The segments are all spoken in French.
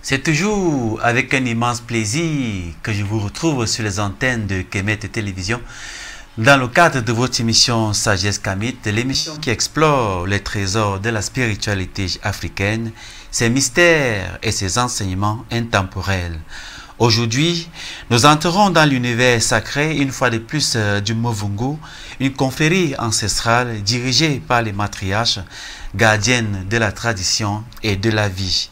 C'est toujours avec un immense plaisir que je vous retrouve sur les antennes de Kemet Télévision dans le cadre de votre émission Sagesse Kamit, l'émission qui explore les trésors de la spiritualité africaine, ses mystères et ses enseignements intemporels. Aujourd'hui, nous entrerons dans l'univers sacré, une fois de plus, du Movungu, une confrérie ancestrale dirigée par les matriarches, gardiennes de la tradition et de la vie.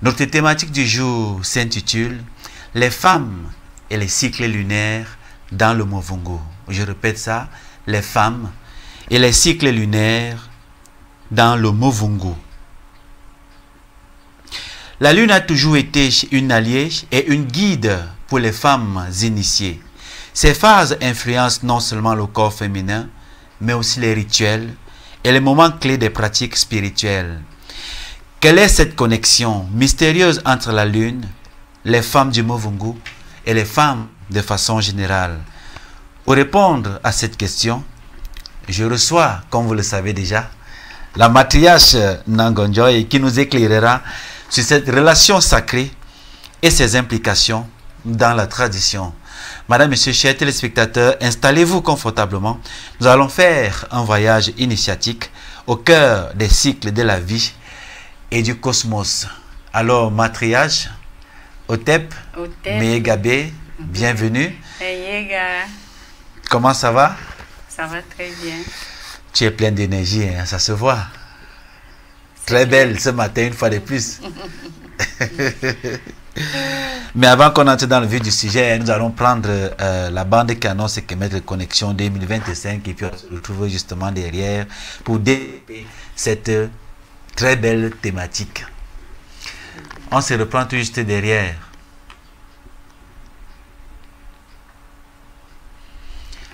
Notre thématique du jour s'intitule « Les femmes et les cycles lunaires dans le Movungu ». Je répète ça, « Les femmes et les cycles lunaires dans le Movungu ». La lune a toujours été une alliée et une guide pour les femmes initiées. Ces phases influencent non seulement le corps féminin, mais aussi les rituels et les moments clés des pratiques spirituelles. Quelle est cette connexion mystérieuse entre la lune, les femmes du Movungu et les femmes de façon générale? Pour répondre à cette question, je reçois, comme vous le savez déjà, la matriarche Nangonjoy qui nous éclairera sur cette relation sacrée et ses implications dans la tradition. Madame, Monsieur, chers téléspectateurs, installez-vous confortablement. Nous allons faire un voyage initiatique au cœur des cycles de la vie et du cosmos. Alors, matriarche, Otep, Meyegabé, bienvenue. Comment ça va? Ça va très bien. Tu es pleine d'énergie, hein, ça se voit. Très belle ce matin, une fois de plus. Mais avant qu'on entre dans le vif du sujet, nous allons prendre la bande qui annonce Kemet Connexion 2025 et puis on se retrouve justement derrière pour développer cette très belle thématique. On se reprend tout juste derrière.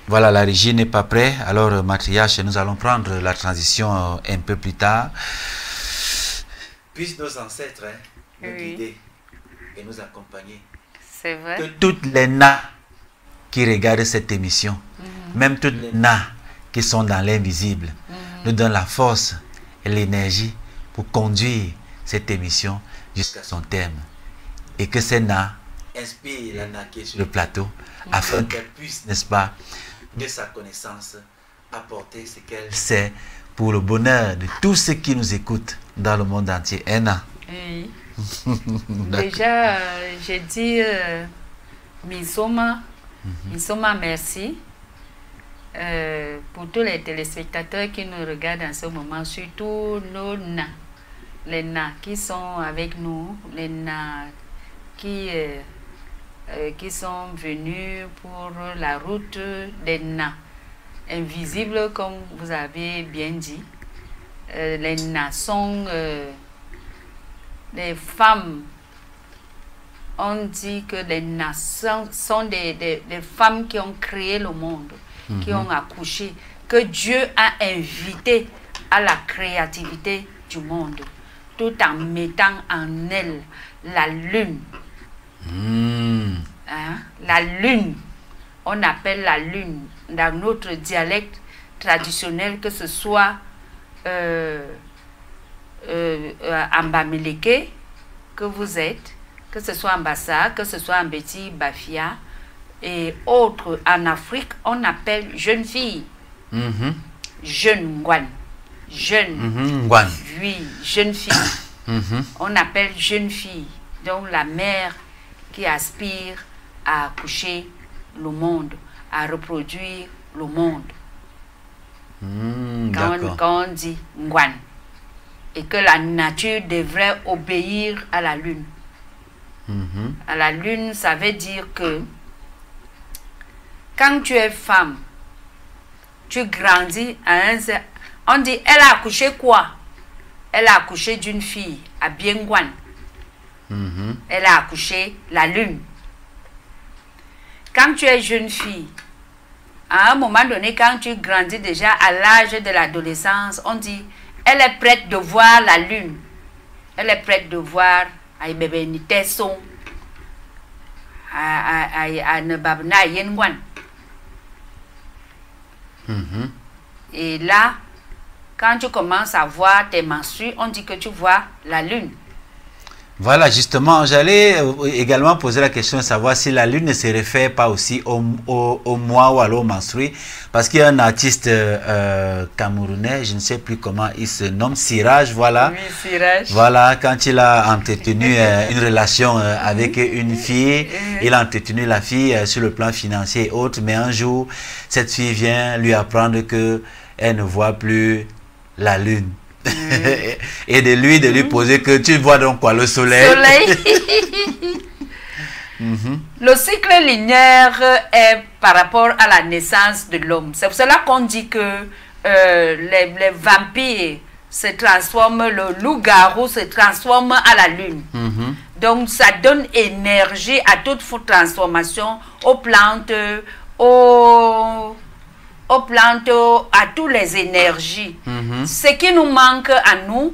Voilà, la régie n'est pas prête. Alors, matriarche, nous allons prendre la transition un peu plus tard. Puissent nos ancêtres nous guider et nous accompagner. C'est vrai. Que toutes les nains qui regardent cette émission, même toutes les nains qui sont dans l'invisible, nous donnent la force et l'énergie pour conduire cette émission jusqu'à son thème. Et que ces nains inspirent la nain qui est sur le plateau afin qu'elle puisse, n'est-ce pas, de sa connaissance, apporter ce qu'elle sait pour le bonheur de tous ceux qui nous écoutent dans le monde entier. Anna. Oui. Déjà, j'ai dit Misoma, Misoma, merci pour tous les téléspectateurs qui nous regardent en ce moment, surtout nos nains, les nains qui sont avec nous, les nains qui sont venus pour la route des nains invisibles, comme vous avez bien dit. Les nains sont les femmes. On dit que les nains sont des femmes qui ont créé le monde, qui ont accouché, que Dieu a invité à la créativité du monde, tout en mettant en elle la lune. Hein? La lune, on appelle la lune dans notre dialecte traditionnel, que ce soit en Bamileke que vous êtes, que ce soit en Bassa, que ce soit en Beti Bafia et autres en Afrique, on appelle jeune fille. Jeune Ngwan. Jeune. Ngwan. Oui, jeune fille. On appelle jeune fille. Donc la mère qui aspire à accoucher le monde, à reproduire le monde. Quand on dit Ngwan, et que la nature devrait obéir à la lune. À la lune, ça veut dire que quand tu es femme, tu grandis à un... On dit, elle a accouché quoi? Elle a accouché d'une fille à Biengwan. Elle a accouché la lune. Quand tu es jeune fille, à un moment donné, quand tu grandis déjà à l'âge de l'adolescence, on dit, elle est prête de voir la lune. Elle est prête de voir Et là, quand tu commences à voir tes menstrues, on dit que tu vois la lune. Voilà, justement, j'allais également poser la question de savoir si la lune ne se réfère pas aussi au mois ou à l'eau menstruée, parce qu'il y a un artiste camerounais, je ne sais plus comment il se nomme, Siraj, voilà. Oui, Siraj. Voilà, quand il a entretenu une relation avec une fille, il a entretenu la fille sur le plan financier et autres, mais un jour, cette fille vient lui apprendre que elle ne voit plus la lune. Et de lui poser que tu vois donc quoi, le soleil. Le cycle linéaire est par rapport à la naissance de l'homme. C'est pour cela qu'on dit que les vampires se transforment, le loup-garou se transforme à la lune. Donc ça donne énergie à toute transformation, aux plantes, à toutes les énergies. Ce qui nous manque à nous,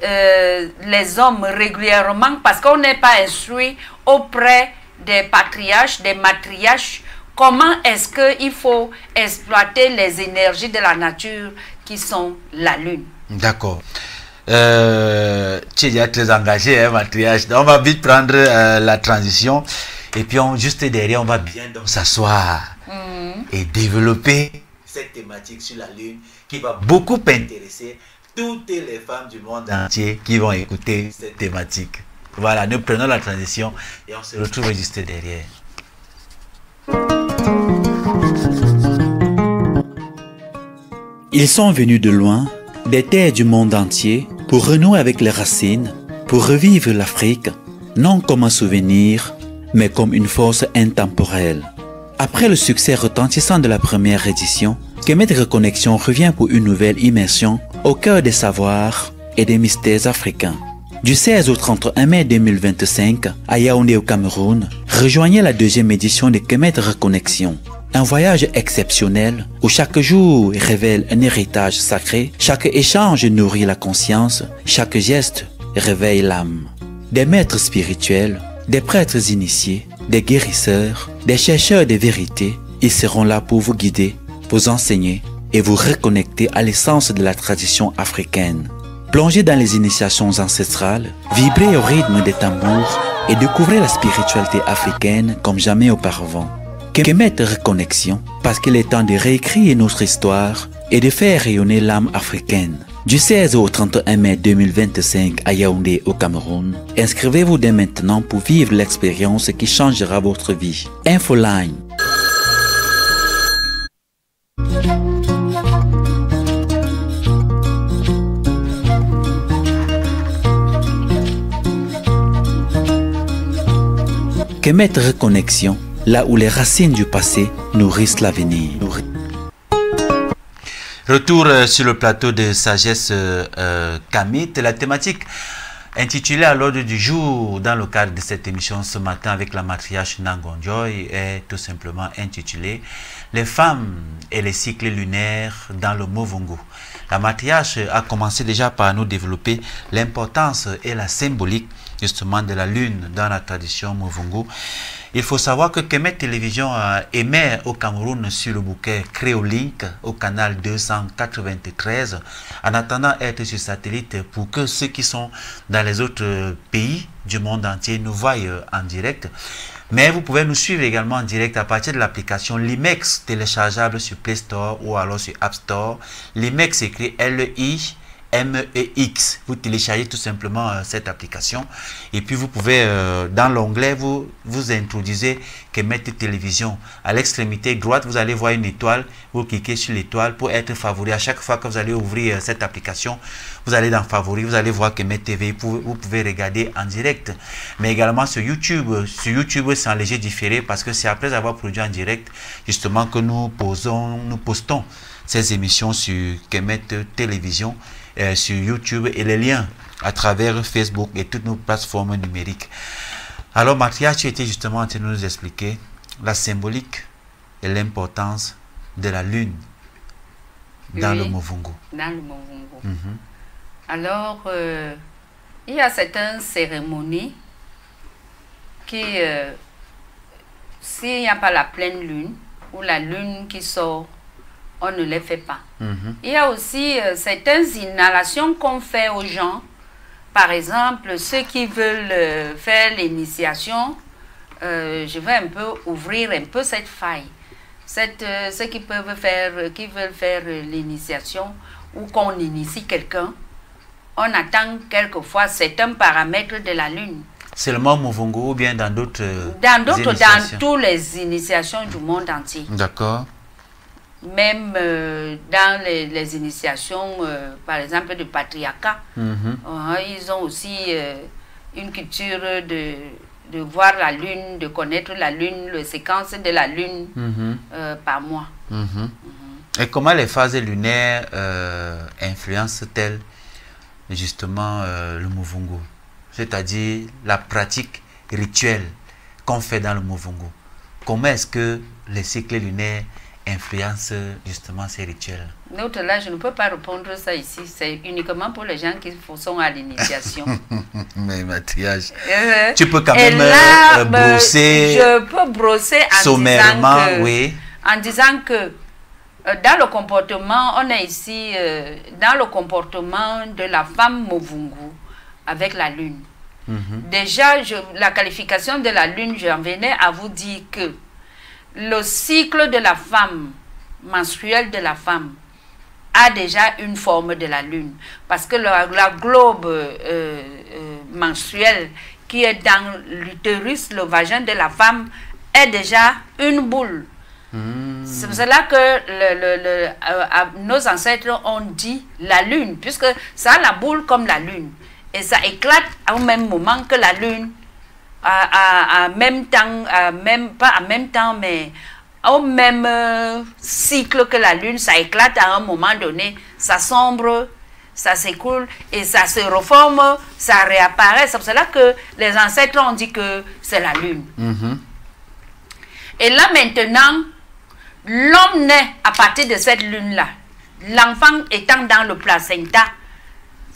les hommes, régulièrement, parce qu'on n'est pas instruit auprès des patriarches, des matriarches, comment est-ce qu'il faut exploiter les énergies de la nature qui sont la lune. D'accord. Tu es déjà très engagé, hein, matriarche. On va vite prendre la transition. Et puis, juste derrière, on va bien donc s'asseoir et développer cette thématique sur la lune qui va beaucoup intéresser toutes les femmes du monde entier qui vont écouter cette thématique. Voilà, nous prenons la transition et on se retrouve juste derrière. Ils sont venus de loin, des terres du monde entier, pour renouer avec les racines, pour revivre l'Afrique, non comme un souvenir, mais comme une force intemporelle. Après le succès retentissant de la première édition, Kemet Reconnexion revient pour une nouvelle immersion au cœur des savoirs et des mystères africains. Du 16 au 31 mai 2025, à Yaoundé au Cameroun, rejoignez la deuxième édition de Kemet Reconnexion. Un voyage exceptionnel où chaque jour révèle un héritage sacré, chaque échange nourrit la conscience, chaque geste réveille l'âme. Des maîtres spirituels, des prêtres initiés, des guérisseurs, des chercheurs de vérité, ils seront là pour vous guider, vous enseigner et vous reconnecter à l'essence de la tradition africaine. Plongez dans les initiations ancestrales, vibrez au rythme des tambours et découvrez la spiritualité africaine comme jamais auparavant. Kemet Reconnexion, parce qu'il est temps de réécrire notre histoire et de faire rayonner l'âme africaine. Du 16 au 31 mai 2025 à Yaoundé au Cameroun, inscrivez-vous dès maintenant pour vivre l'expérience qui changera votre vie. Infoline. Kemet Reconnexion, là où les racines du passé nourrissent l'avenir. Retour sur le plateau de Sagesse Kamit, la thématique intitulée à l'ordre du jour dans le cadre de cette émission ce matin avec la matriarche Nangonjoy est tout simplement intitulée Les femmes et les cycles lunaires dans le Movungu. La matriarche a commencé déjà par nous développer l'importance et la symbolique justement de la lune dans la tradition Movungu. Il faut savoir que Kemet Télévision émet au Cameroun sur le bouquet Créolink au canal 293 en attendant être sur satellite pour que ceux qui sont dans les autres pays du monde entier nous voient en direct. Mais vous pouvez nous suivre également en direct à partir de l'application Limex téléchargeable sur Play Store ou alors sur App Store. Limex écrit L-I-M-E-X. Vous téléchargez tout simplement cette application et puis vous pouvez dans l'onglet vous introduisez Kemet Télévision. À l'extrémité droite vous allez voir une étoile, vous cliquez sur l'étoile pour être favori. À chaque fois que vous allez ouvrir cette application, vous allez dans favori, vous allez voir Kemet TV, vous pouvez regarder en direct, mais également sur YouTube. Sur YouTube c'est en léger différé parce que c'est après avoir produit en direct justement que nous postons ces émissions sur Kemet Télévision sur YouTube et les liens à travers Facebook et toutes nos plateformes numériques. Alors Mathia, tu étais justement en train de nous expliquer la symbolique et l'importance de la lune dans le Movungu. Dans le Movungu. Alors, il y a certaines cérémonies qui, s'il n'y a pas la pleine lune ou la lune qui sort, on ne les fait pas. Il y a aussi certaines inhalations qu'on fait aux gens par exemple, ceux qui veulent faire l'initiation, je vais un peu ouvrir un peu cette faille. Ceux qui veulent faire l'initiation ou qu'on initie quelqu'un, on attend quelquefois certains paramètres de la lune. Seulement Mouvungu ou bien dans d'autres dans toutes les initiations du monde entier. D'accord. Même dans les initiations, par exemple, du patriarcat, ils ont aussi une culture de voir la lune, de connaître la lune, les séquences de la lune par mois. Et comment les phases lunaires influencent-elles justement le Mouvungu? C'est-à-dire la pratique rituelle qu'on fait dans le Mouvungu. Comment est-ce que les cycles lunaires influencent justement ces rituels? L'autre là, je ne peux pas répondre ça ici. C'est uniquement pour les gens qui sont à l'initiation. Mais Mathias, tu peux quand même brosser. Je peux brosser sommairement, oui. En disant que dans le comportement, on est ici dans le comportement de la femme Mouvungu avec la lune. Déjà, la qualification de la lune, j'en venais à vous dire que le cycle de la femme, menstruel de la femme, a déjà une forme de la lune. Parce que la globe menstruelle qui est dans l'utérus, le vagin de la femme, est déjà une boule. C'est pour cela que nos ancêtres ont dit la lune, puisque ça a la boule comme la lune. Et ça éclate au même moment que la lune, à même temps, pas en même temps, mais au même cycle que la lune, ça éclate à un moment donné, ça sombre, ça s'écoule et ça se reforme, ça réapparaît. C'est pour cela que les ancêtres ont dit que c'est la lune. Et là maintenant, l'homme naît à partir de cette lune-là. L'enfant étant dans le placenta,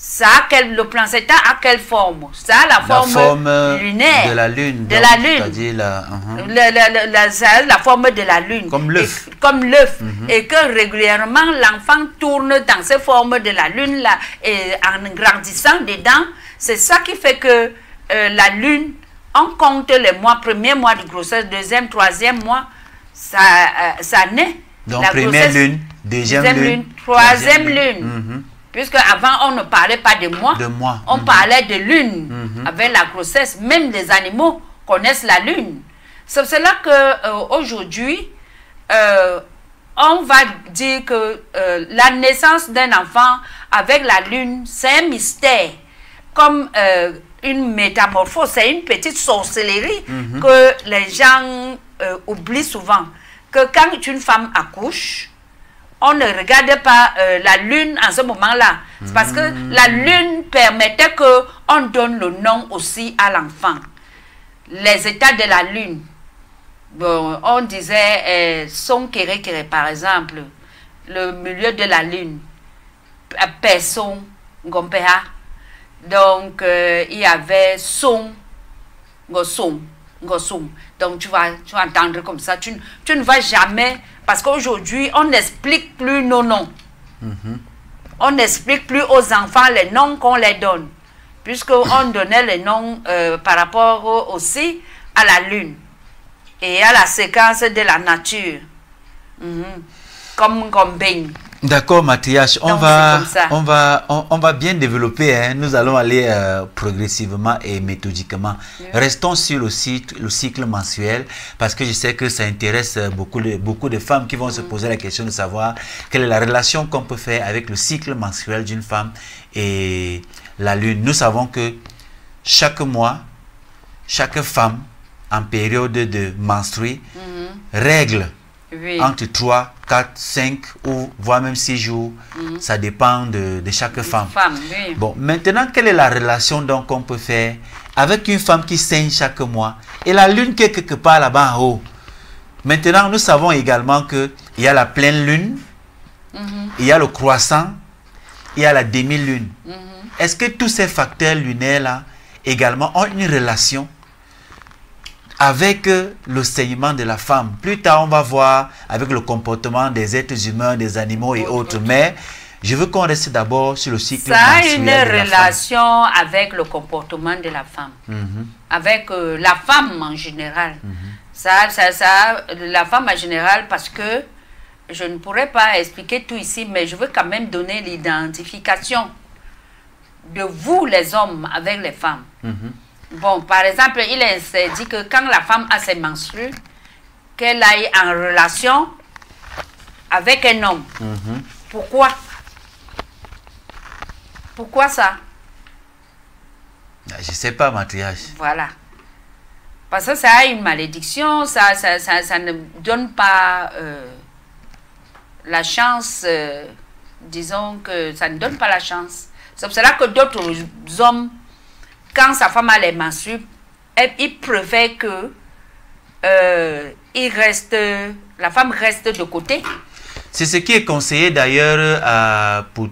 le placenta a quelle forme? Ça a la forme lunaire. De la lune. De la lune. C'est-à-dire ça a la forme de la lune. Comme l'œuf. Comme l'œuf. Et que régulièrement, l'enfant tourne dans ces formes de la lune-là. Et en grandissant dedans, c'est ça qui fait que la lune, on compte les mois, premier mois de grossesse, deuxième, troisième mois, ça naît. Donc, première lune, deuxième lune, troisième lune. Puisque avant on ne parlait pas de mois, on parlait de lune. Avec la grossesse, même les animaux connaissent la lune. C'est cela que aujourd'hui, on va dire que la naissance d'un enfant avec la lune, c'est un mystère, comme une métamorphose, c'est une petite sorcellerie que les gens oublient souvent. Que quand une femme accouche, on ne regarde pas la lune en ce moment-là. C'est parce que la lune permettait qu'on donne le nom aussi à l'enfant. Les états de la lune. Bon, on disait son kéré kéré, par exemple, le milieu de la lune. Person, gompéa. Donc, il y avait son, gosson, gosson. Donc, tu vas entendre comme ça. Tu ne vas jamais... Parce qu'aujourd'hui, on n'explique plus nos noms. On n'explique plus aux enfants les noms qu'on les donne. Puisqu'on donnait les noms par rapport aussi à la lune. Et à la séquence de la nature. Comme baigne. D'accord, Mathias, on va bien développer, hein. Nous allons aller progressivement et méthodiquement. Restons sur le cycle mensuel, parce que je sais que ça intéresse beaucoup de femmes qui vont se poser la question de savoir quelle est la relation qu'on peut faire avec le cycle mensuel d'une femme et la lune. Nous savons que chaque mois, chaque femme en période de menstruée règle entre 3, 4, 5 ou voire même 6 jours. Ça dépend de chaque femme. Bon, maintenant, quelle est la relation donc qu'on peut faire avec une femme qui saigne chaque mois et la lune qui est quelque part là-bas en haut? Maintenant, nous savons également qu'il y a la pleine lune, il y a le croissant, il y a la demi-lune. Est-ce que tous ces facteurs lunaires-là également ont une relation avec le saignement de la femme? Plus tard, on va voir avec le comportement des êtres humains, des animaux et autres. Mais Je veux qu'on reste d'abord sur le cycle Ça a menstruel une de la femme. relation avec le comportement de la femme, avec la femme en général. La femme en général, parce que je ne pourrais pas expliquer tout ici, mais je veux quand même donner l'identification de vous, les hommes, avec les femmes. Bon, par exemple, il est dit que quand la femme a ses menstrues, qu'elle aille en relation avec un homme. Pourquoi? Pourquoi ça? Je ne sais pas, matriarche. Voilà. Parce que ça a une malédiction, ça ne donne pas la chance, disons que ça ne donne pas la chance. C'est pour cela que d'autres hommes, quand sa femme a les menstrues, ils préfèrent que la femme reste de côté. C'est ce qui est conseillé d'ailleurs pour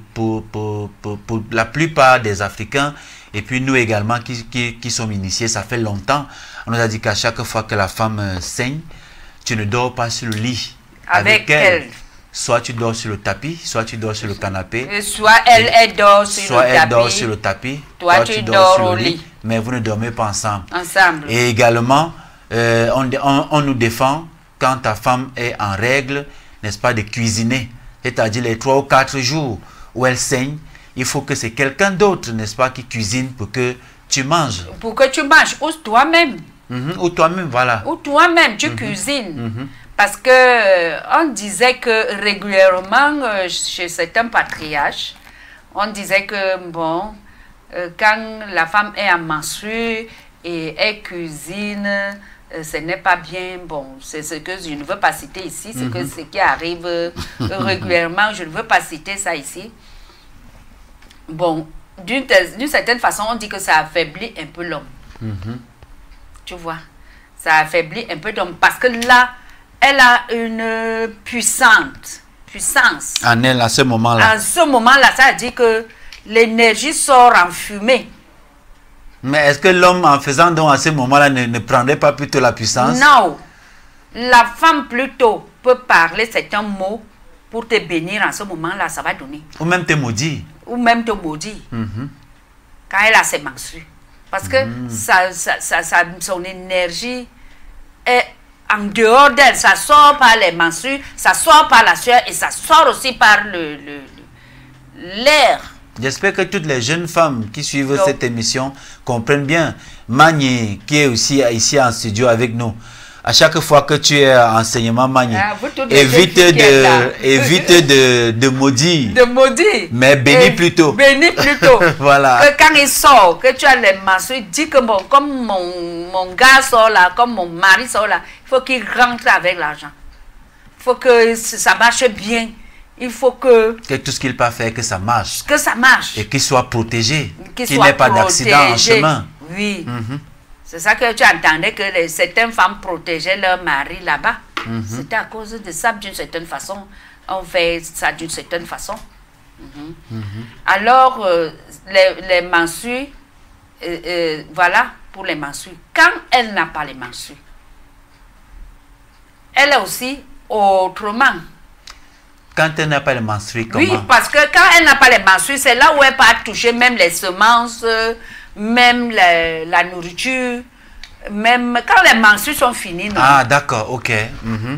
la plupart des Africains et puis nous également qui sommes initiés, ça fait longtemps. On nous a dit qu'à chaque fois que la femme saigne, tu ne dors pas sur le lit avec elle. Soit tu dors sur le tapis, soit tu dors sur le canapé. Soit elle dort sur le tapis. Toi, tu dors au lit. Mais vous ne dormez pas ensemble. Ensemble. Et également, on nous défend quand ta femme est en règle, n'est-ce pas, de cuisiner. C'est-à-dire les 3 ou 4 jours où elle saigne, il faut que c'est quelqu'un d'autre, n'est-ce pas, qui cuisine pour que tu manges. Pour que tu manges, ou toi-même. Ou toi-même, voilà. Ou toi-même, tu cuisines. Parce que on disait que régulièrement, chez certains patriarches, on disait que, bon, quand la femme est en menstrue et elle cuisine, ce n'est pas bien. Bon, c'est ce que je ne veux pas citer ici, c'est que ce qui arrive régulièrement, je ne veux pas citer ça ici. Bon, d'une certaine façon, on dit que ça affaiblit un peu l'homme. Tu vois, ça affaiblit un peu l'homme parce que là, elle a une puissance en elle à ce moment-là. À ce moment-là, ça veut dire que l'énergie sort en fumée. Mais est-ce que l'homme, en faisant donc à ce moment-là, ne prendrait pas plutôt la puissance? Non. La femme plutôt peut parler certains mots pour te bénir en ce moment-là, ça va donner. Ou même te maudire. Ou même te maudire. Quand elle a ses menstrues. Parce que son énergie est en dehors d'elle. Ça sort par les menstrues, ça sort par la sueur et ça sort aussi par l'air. J'espère que toutes les jeunes femmes qui suivent cette émission comprennent bien. Magné, qui est aussi ici en studio avec nous, à chaque fois que tu es en enseignement, Magné, évite de maudire. De maudire. Mais bénis plutôt. Bénis plutôt. Voilà. Que quand il sort, que tu as les menstrues, dis que bon, comme mon gars sort là, comme mon mari sort là, il faut qu'il rentre avec l'argent. Il faut que ça marche bien. Il faut que tout ce qu'il peut faire, que ça marche. Que ça marche. Et qu'il soit protégé. Qu'il n'ait pas d'accident en chemin. Oui. C'est ça que tu entendais que certaines femmes protégeaient leur mari là-bas. C'était à cause de ça, d'une certaine façon. On fait ça d'une certaine façon. Alors, les menstrues, voilà pour les menstrues. Quand elle n'a pas les menstrues, elle est aussi autrement. Quand elle n'a pas les menstrues, comment? Oui, parce que quand elle n'a pas les menstrues, c'est là où elle peut toucher même les semences, même la nourriture, même quand les menstrues sont finies. Non? Ah, d'accord, ok.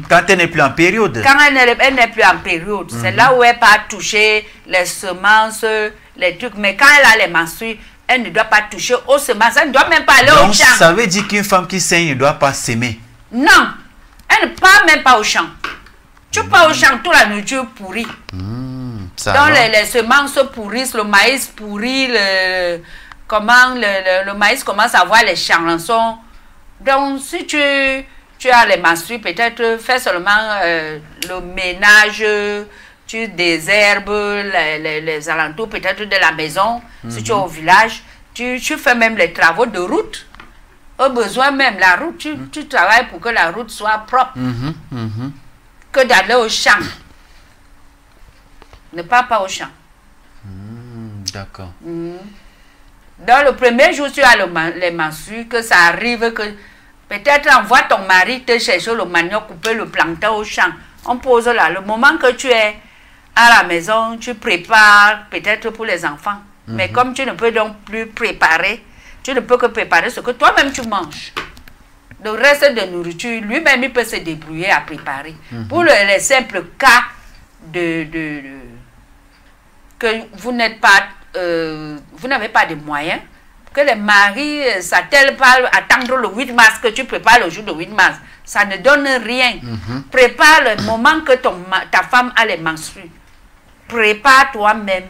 Quand elle n'est plus en période. Quand elle n'est plus en période, c'est là où elle peut toucher les semences, les trucs. Mais quand elle a les menstrues, elle ne doit pas toucher aux semences, elle ne doit même pas aller au champ. Ça veut dire qu'une femme qui saigne ne doit pas s'aimer. Non, elle ne part même pas au champ. Tu pars au champ, toute la nourriture pourrie. Donc les semences pourrissent, le maïs pourrit, le maïs commence à avoir les charançons. Donc si tu as les menstrues, peut-être fais seulement le ménage, tu désherbes les alentours peut-être de la maison. Si tu es au village, tu fais même les travaux de route. Au besoin même, la route, tu travailles pour que la route soit propre. Que d'aller au champ. Ne pars pas au champ. D'accord. Dans le premier jour, tu as les menstrues, que ça arrive, que peut-être envoie ton mari te chercher le manioc, couper le plantain au champ. On pose là. Le moment que tu es à la maison, tu prépares peut-être pour les enfants. Mais comme tu ne peux donc plus préparer, tu ne peux que préparer ce que toi-même tu manges. Le reste de nourriture, lui-même, il peut se débrouiller à préparer. Pour les simples cas que vous n'êtes pas, vous n'avez pas de moyens, que les maris s'attellent pas à attendre le 8 mars, que tu prépares le jour de 8 mars. Ça ne donne rien. Prépare le moment que ta femme a les menstrues. Prépare toi-même.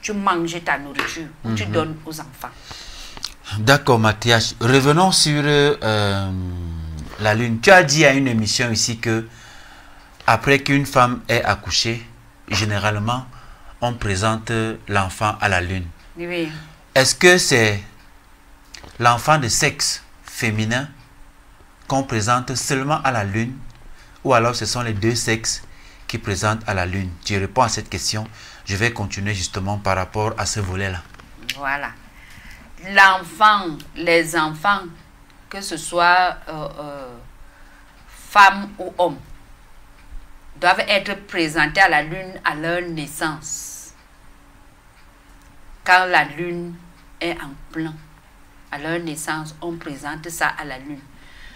Tu manges ta nourriture, tu donnes aux enfants. D'accord, Mathias. Revenons sur la lune. Tu as dit à une émission ici que après qu'une femme ait accouché, généralement, on présente l'enfant à la lune. Oui. Est-ce que c'est l'enfant de sexe féminin qu'on présente seulement à la lune, ou alors ce sont les deux sexes qui présentent à la lune? Tu réponds à cette question. Je vais continuer justement par rapport à ce volet-là. Voilà. L'enfant, les enfants, que ce soit femmes ou hommes, doivent être présentés à la lune à leur naissance. Quand la lune est en plein, à leur naissance, on présente ça à la lune.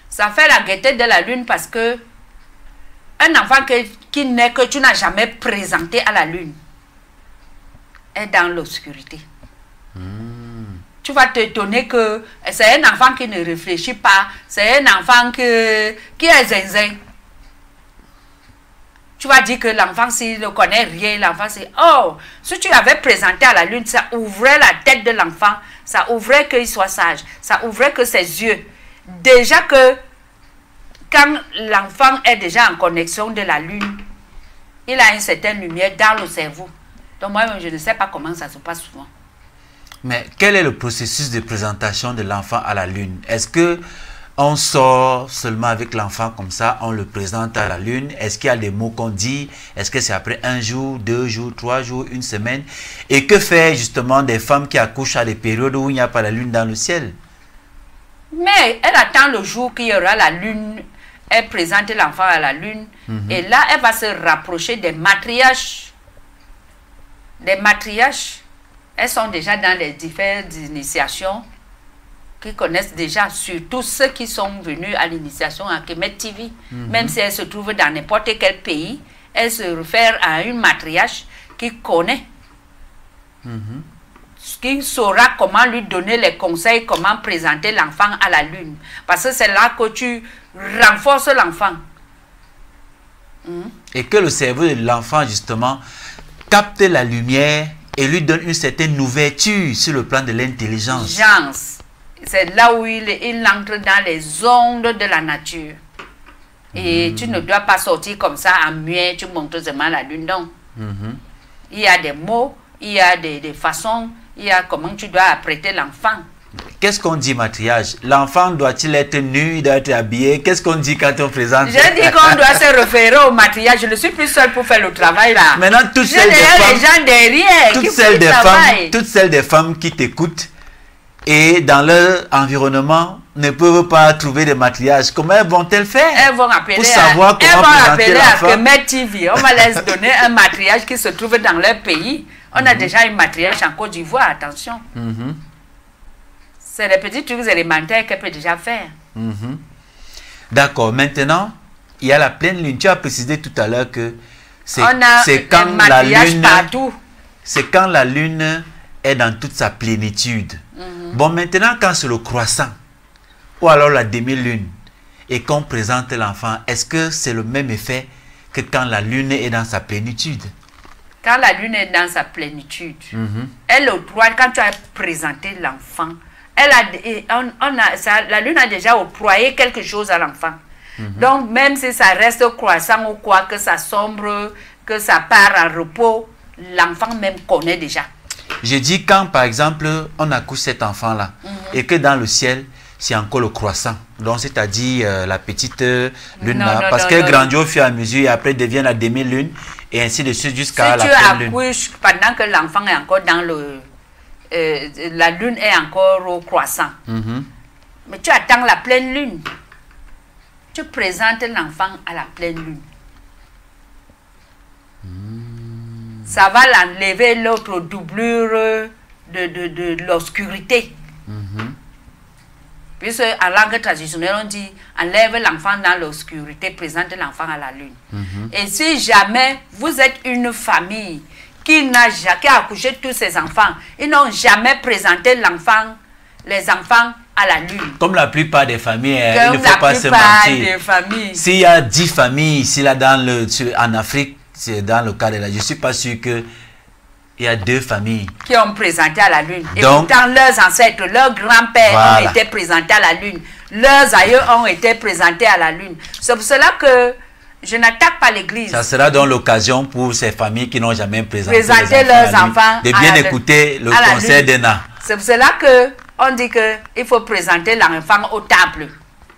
Ça fait la gaieté de la lune parce que un enfant qui naît que tu n'as jamais présenté à la lune est dans l'obscurité. Tu vas t'étonner que c'est un enfant qui ne réfléchit pas, c'est un enfant qui est zinzin. Tu vas dire que l'enfant, s'il ne connaît rien, l'enfant c'est... Oh, si tu l'avais présenté à la lune, ça ouvrait la tête de l'enfant, ça ouvrait qu'il soit sage, ça ouvrait que ses yeux. Déjà que quand l'enfant est déjà en connexion de la lune, il a une certaine lumière dans le cerveau. Donc moi, je ne sais pas comment ça se passe souvent. Mais quel est le processus de présentation de l'enfant à la lune? Est-ce que on sort seulement avec l'enfant comme ça, on le présente à la lune? Est-ce qu'il y a des mots qu'on dit? Est-ce que c'est après 1 jour, 2 jours, 3 jours, 1 semaine? Et que faire justement des femmes qui accouchent à des périodes où il n'y a pas la lune dans le ciel? Mais elle attend le jour qu'il y aura la lune, elle présente l'enfant à la lune, et là elle va se rapprocher des matriarches. Les matriarches, elles sont déjà dans les différentes initiations, qui connaissent déjà, surtout ceux qui sont venus à l'initiation à Kemet TV. Même si elles se trouvent dans n'importe quel pays, elles se réfèrent à une matriarche qui connaît, qui saura comment lui donner les conseils, comment présenter l'enfant à la lune. Parce que c'est là que tu renforces l'enfant. Et que le cerveau de l'enfant, justement, capte la lumière et lui donne une certaine ouverture sur le plan de l'intelligence. C'est là où il entre dans les ondes de la nature. Et tu ne dois pas sortir comme ça en muet, tu montres seulement la lune. Non. Il y a des mots, il y a des façons, il y a comment tu dois apprêter l'enfant. Qu'est-ce qu'on dit, matriarche? L'enfant doit-il être nu, il doit être habillé? Qu'est-ce qu'on dit quand on présente? Je dis qu'on doit se référer au matriarche. Je ne suis plus seule pour faire le travail là. Maintenant, toutes celles des femmes qui t'écoutent et dans leur environnement ne peuvent pas trouver de matriarche, comment vont-elles faire? Elles vont appeler pour savoir comment présenter l'enfant. À Kemet TV. On va leur donner un matriarche qui se trouve dans leur pays. On a déjà une matriarche en Côte d'Ivoire, attention. C'est les petits trucs élémentaires qu'elle peut déjà faire. D'accord. Maintenant, il y a la pleine lune. Tu as précisé tout à l'heure que c'est quand la lune... partout. C'est quand la lune est dans toute sa plénitude. Bon, maintenant, quand c'est le croissant, ou alors la demi-lune, et qu'on présente l'enfant, est-ce que c'est le même effet que quand la lune est dans sa plénitude? Quand la lune est dans sa plénitude, elle octroie, quand tu as présenté l'enfant, la lune a déjà octroyé quelque chose à l'enfant. Donc, même si ça reste croissant ou quoi, que ça sombre, que ça part en repos, l'enfant même connaît déjà. Je dis quand, par exemple, on accouche cet enfant-là, et que dans le ciel, c'est encore le croissant. Donc, c'est-à-dire la petite lune là, parce qu'elle grandit au fur et à mesure, et après devient la demi-lune, et ainsi de suite jusqu'à la pleine lune. Si tu accouches pendant que l'enfant est encore dans le... la lune est encore au croissant. Mais tu attends la pleine lune. Tu présentes l'enfant à la pleine lune. ça va l'enlever l'autre doublure de l'obscurité. Puisque en langue traditionnelle, on dit enlève l'enfant dans l'obscurité, présente l'enfant à la lune. Et si jamais vous êtes une famille qui a accouché tous ses enfants, ils n'ont jamais présenté les enfants à la lune. Comme la plupart des familles, il ne faut pas se mentir. S'il y a 10 familles ici, là, en Afrique, c'est dans le cas de la... Je ne suis pas sûr que il y a 2 familles qui ont présenté à la lune. Et donc, pourtant, leurs ancêtres, leurs grands-pères ont été présentés à la lune. Leurs aïeux ont été présentés à la lune. C'est pour cela que je n'attaque pas l'église. Ça sera donc l'occasion pour ces familles qui n'ont jamais présenté leurs enfants de bien écouter le conseil d'Ena. C'est pour cela que on dit qu'il faut présenter l'enfant au temple.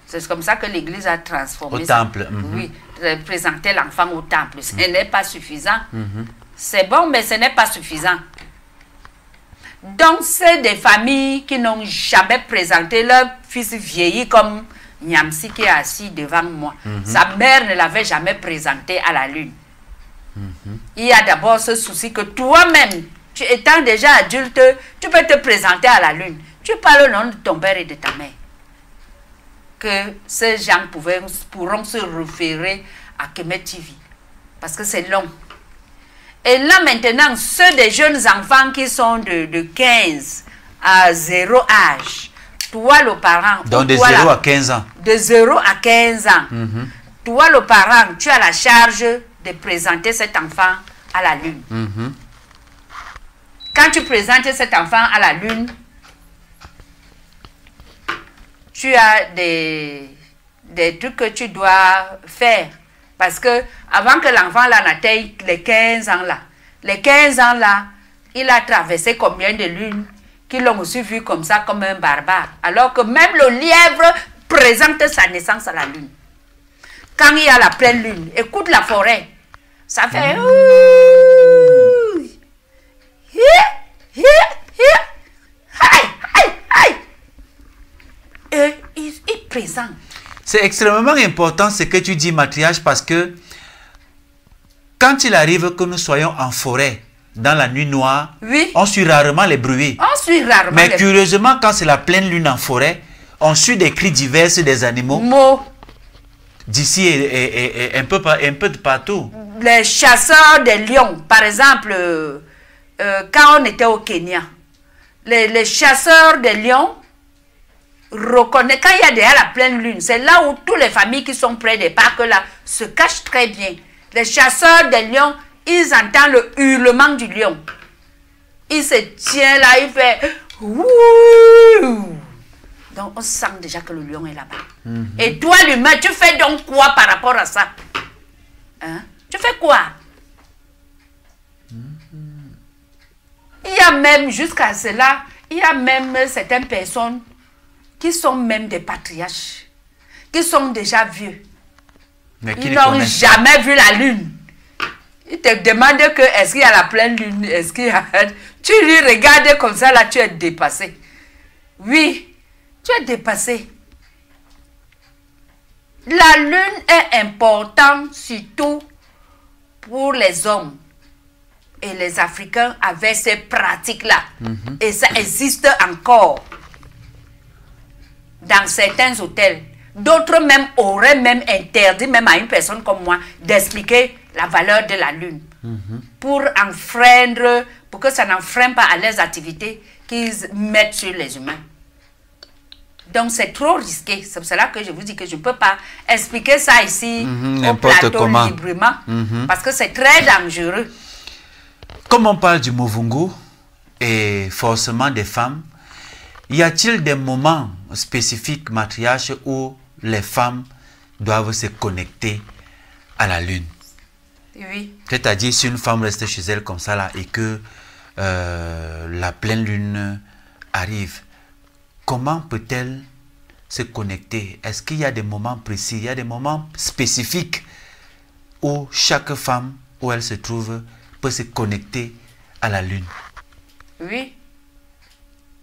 C'est comme ça que l'église a transformé. Au temple. Oui, présenter l'enfant au temple. Ce n'est pas suffisant. C'est bon, mais ce n'est pas suffisant. Donc, c'est des familles qui n'ont jamais présenté leur fils vieilli comme Nyamsi qui est assis devant moi. Sa mère ne l'avait jamais présenté à la lune. Il y a d'abord ce souci que toi-même, étant déjà adulte, tu peux te présenter à la lune. Tu parles au nom de ton père et de ta mère. Que ces gens pourront se référer à Kemet TV. Parce que c'est long. Et là maintenant, ceux des jeunes enfants qui sont de 15 à 0 âge, toi le parent... Donc de 0 à 15 ans. De 0 à 15 ans. Toi le parent, tu as la charge de présenter cet enfant à la lune. Quand tu présentes cet enfant à la lune, tu as des trucs que tu dois faire. Parce que avant que l'enfant n'atteigne les 15 ans là, il a traversé combien de lunes qui l'ont aussi vu comme ça, comme un barbare. Alors que même le lièvre présente sa naissance à la lune. Quand il y a la pleine lune, écoute la forêt, ça fait... Et il présente. C'est extrêmement important ce que tu dis, matriarche, parce que quand il arrive que nous soyons en forêt, dans la nuit noire, on suit rarement les bruits. On suit rarement. Mais curieusement, quand c'est la pleine lune en forêt, on suit des cris divers des animaux. D'ici et un peu de partout. Les chasseurs des lions, par exemple, quand on était au Kenya, les chasseurs des lions reconnaissent, quand il y a déjà la pleine lune, c'est là où toutes les familles qui sont près des parcs là se cachent très bien. Les chasseurs des lions, ils entendent le hurlement du lion. Il se tient là, il fait ouh. Donc on sent déjà que le lion est là-bas. Et toi l'humain, tu fais donc quoi par rapport à ça? Hein? Tu fais quoi? Il y a même, jusqu'à cela, il y a même certaines personnes qui sont même des patriarches, qui sont déjà vieux. Mais ils n'ont jamais vu la lune. Ils te demandent que est-ce qu'il y a la pleine lune, est-ce qu'il y a... Tu lui regardes comme ça, là, tu es dépassé. Oui, tu es dépassé. La lune est importante surtout pour les hommes. Et les Africains avaient ces pratiques-là. Et ça existe encore dans certains hôtels. D'autres même auraient même interdit, même à une personne comme moi, d'expliquer la valeur de la lune. Pour enfreindre, pour que ça n'enfreine pas à leurs activités qu'ils mettent sur les humains. Donc c'est trop risqué. C'est pour cela que je vous dis que je ne peux pas expliquer ça ici au plateau librement. Parce que c'est très dangereux. Comme on parle du Movungu et forcément des femmes, y a-t-il des moments spécifiques, matriarche, où les femmes doivent se connecter à la lune? Oui. C'est-à-dire, si une femme reste chez elle comme ça là et que la pleine lune arrive, comment peut-elle se connecter? Est-ce qu'il y a des moments précis, il y a des moments spécifiques où chaque femme, où elle se trouve, peut se connecter à la lune? Oui.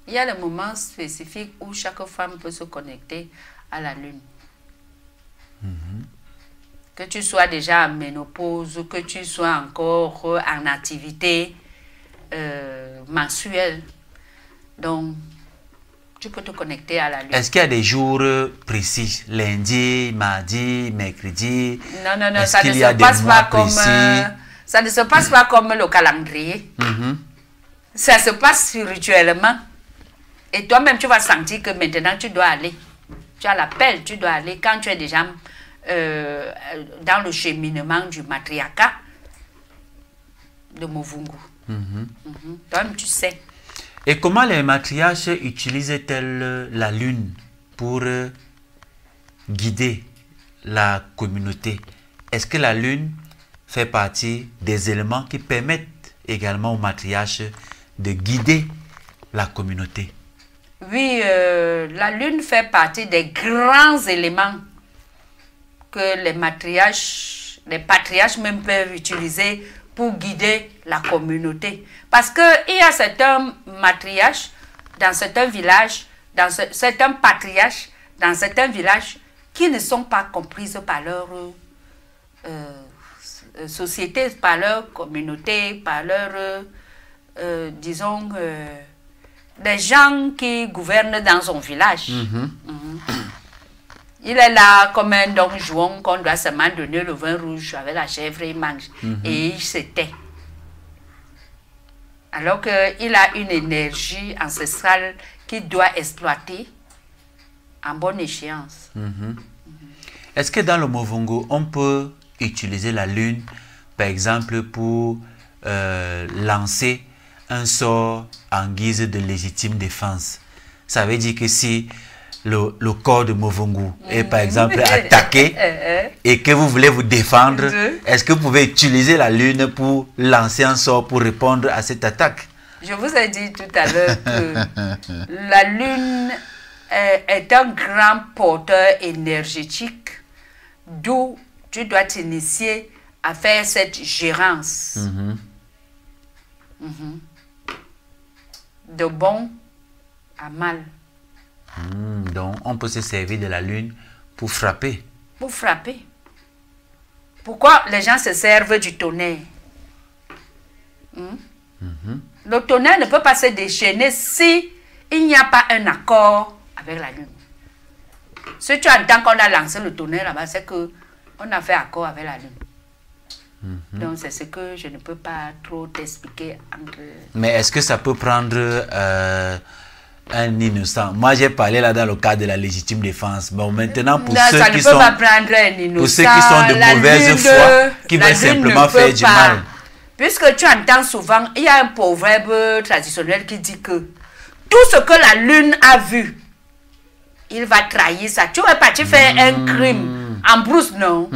Il y a des moments spécifiques où chaque femme peut se connecter à la lune. que tu sois déjà en ménopause, que tu sois encore en activité mensuelle. Donc, tu peux te connecter à la lune. Est-ce qu'il y a des jours précis, lundi, mardi, mercredi? Non, non, non, ça ne se passe pas comme ça ne se passe pas comme le calendrier. Ça se passe spirituellement. Et toi-même, tu vas sentir que maintenant, tu dois aller. Tu as l'appel, tu dois aller. Quand tu es déjà dans le cheminement du matriarcat de Movungu. Toi-même, tu sais. Et comment les matriarches utilisent-elles la lune pour guider la communauté? Est-ce que la lune fait partie des éléments qui permettent également aux matriarches de guider la communauté? Oui, la lune fait partie des grands éléments que les patriarches même peuvent utiliser pour guider la communauté. Parce qu'il y a certains matriarches dans certains villages, certains patriarches dans certains villages qui ne sont pas comprises par leur société, par leur communauté, par leur, disons, des gens qui gouvernent dans son village. Il est là comme un don juan qu'on doit seulement donner le vin rouge avec la chèvre, il mange. Et il se tait. Alors qu'il a une énergie ancestrale qu'il doit exploiter en bonne échéance. Est-ce que dans le Movungu, on peut utiliser la lune, par exemple, pour lancer un sort en guise de légitime défense? Ça veut dire que si le corps de Movungu est par exemple attaqué et que vous voulez vous défendre, est-ce que vous pouvez utiliser la lune pour lancer un sort pour répondre à cette attaque? Je vous ai dit tout à l'heure que la lune est un grand porteur énergétique, d'où tu dois t'initier à faire cette gérance. De bon à mal. Donc, on peut se servir de la lune pour frapper. Pour frapper. Pourquoi les gens se servent du tonnerre? Le tonnerre ne peut pas se déchaîner si il n'y a pas un accord avec la lune. Si tu entends qu'on a lancé le tonnerre là-bas, c'est qu'on a fait accord avec la lune. Donc, c'est ce que je ne peux pas trop t'expliquer. Mais est-ce que ça peut prendre un innocent? Moi, j'ai parlé là dans le cadre de la légitime défense. Bon, maintenant, pour ceux qui sont de mauvaise foi, qui veulent simplement faire du mal. Puisque tu entends souvent, il y a un proverbe traditionnel qui dit que tout ce que la lune a vu, il va trahir ça. Tu vas partir faire un crime en brousse, non?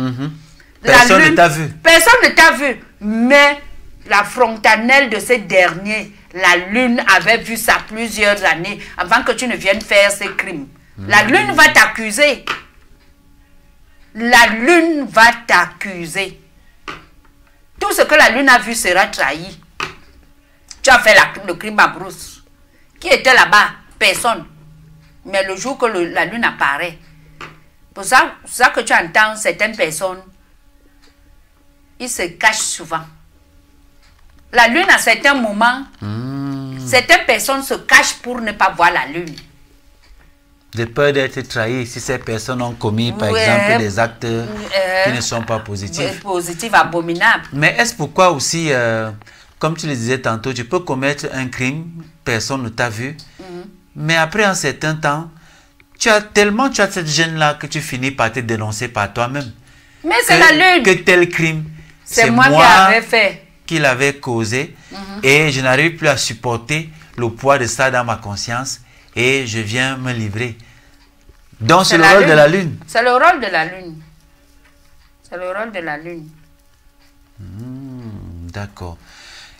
Personne ne t'a vu. Personne ne t'a vu. Mais la frontanelle de ce dernier, la lune avait vu ça plusieurs années avant que tu ne viennes faire ces crimes. La lune va t'accuser. La lune va t'accuser. Tout ce que la lune a vu sera trahi. Tu as fait le crime à brousse. Qui était là-bas? Personne. Mais le jour que la lune apparaît, pour ça que tu entends certaines personnes, ils se cachent souvent. La lune, à certains moments, certaines personnes se cachent pour ne pas voir la lune. De peur d'être trahi si ces personnes ont commis, par exemple, des actes qui ne sont pas positifs. Positifs, abominables. Mais est-ce pourquoi aussi, comme tu le disais tantôt, tu peux commettre un crime, personne ne t'a vu, mais après un certain temps, tu as cette gêne-là que tu finis par te dénoncer par toi-même. Mais c'est la lune. Que tel crime, c'est moi qui l'avais fait. Qui l'avait causé, et je n'arrive plus à supporter le poids de ça dans ma conscience, et je viens me livrer. Donc c'est le rôle de la lune. C'est le rôle de la lune. C'est le rôle de la lune. D'accord.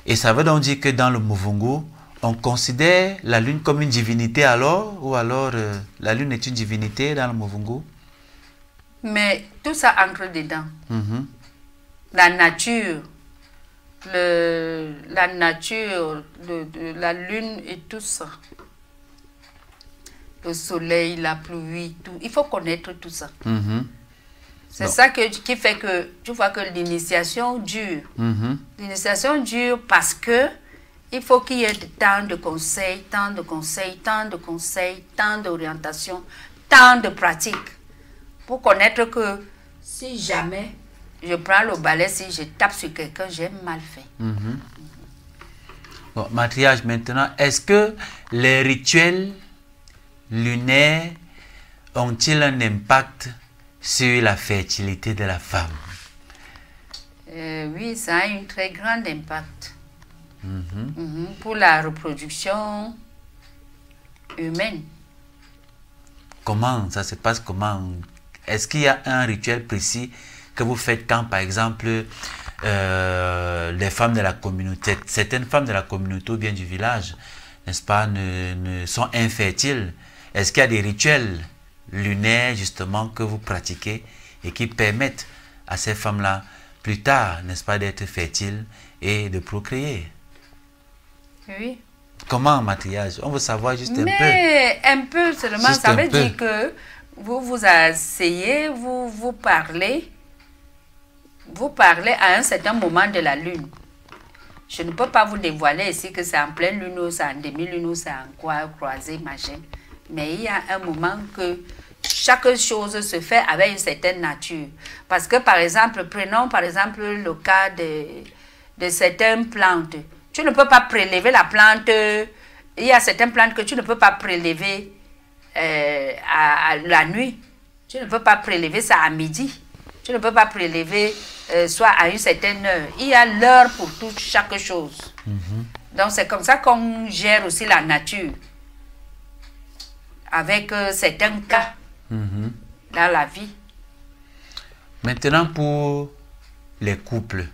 Et ça veut donc dire que dans le Movungu, on considère la lune comme une divinité alors, ou alors la lune est une divinité dans le Movungu? Mais tout ça entre dedans. La nature, la nature de la lune et tout ça. Le soleil, la pluie, tout. Il faut connaître tout ça. C'est ça qui fait que tu vois que l'initiation dure. L'initiation dure parce que il faut qu'il y ait tant de conseils, tant de conseils, tant de conseils, tant d'orientation, tant de pratiques pour connaître que si jamais je prends le balai, si je tape sur quelqu'un, j'ai mal fait. Bon, matriarche maintenant, est-ce que les rituels lunaires ont-ils un impact sur la fertilité de la femme? Oui, ça a un très grand impact pour la reproduction humaine. Comment ça se passe? Comment? Est-ce qu'il y a un rituel précis que vous faites quand, par exemple, les femmes de la communauté, certaines femmes de la communauté ou bien du village, n'est-ce pas, sont infertiles? Est-ce qu'il y a des rituels lunaires, justement, que vous pratiquez et qui permettent à ces femmes-là, plus tard, n'est-ce pas, d'être fertiles et de procréer? Oui. Comment, matriarche? On veut savoir juste un peu. Mais un peu seulement, Juste ça un veut peu. dire que vous vous asseyez, vous parlez à un certain moment de la lune. Je ne peux pas vous dévoiler ici que c'est en pleine lune ou c'est en demi-lune ou c'est en quoi croisé, machin. Mais il y a un moment que chaque chose se fait avec une certaine nature. Parce que par exemple, prenons par exemple le cas de certaines plantes. Tu ne peux pas prélever la plante. Il y a certaines plantes que tu ne peux pas prélever à la nuit. Tu ne peux pas prélever ça à midi. Tu ne peux pas prélever soit à une certaine heure. Il y a l'heure pour chaque chose. Donc c'est comme ça qu'on gère aussi la nature. Avec certains cas dans la vie. Maintenant, pour les couples,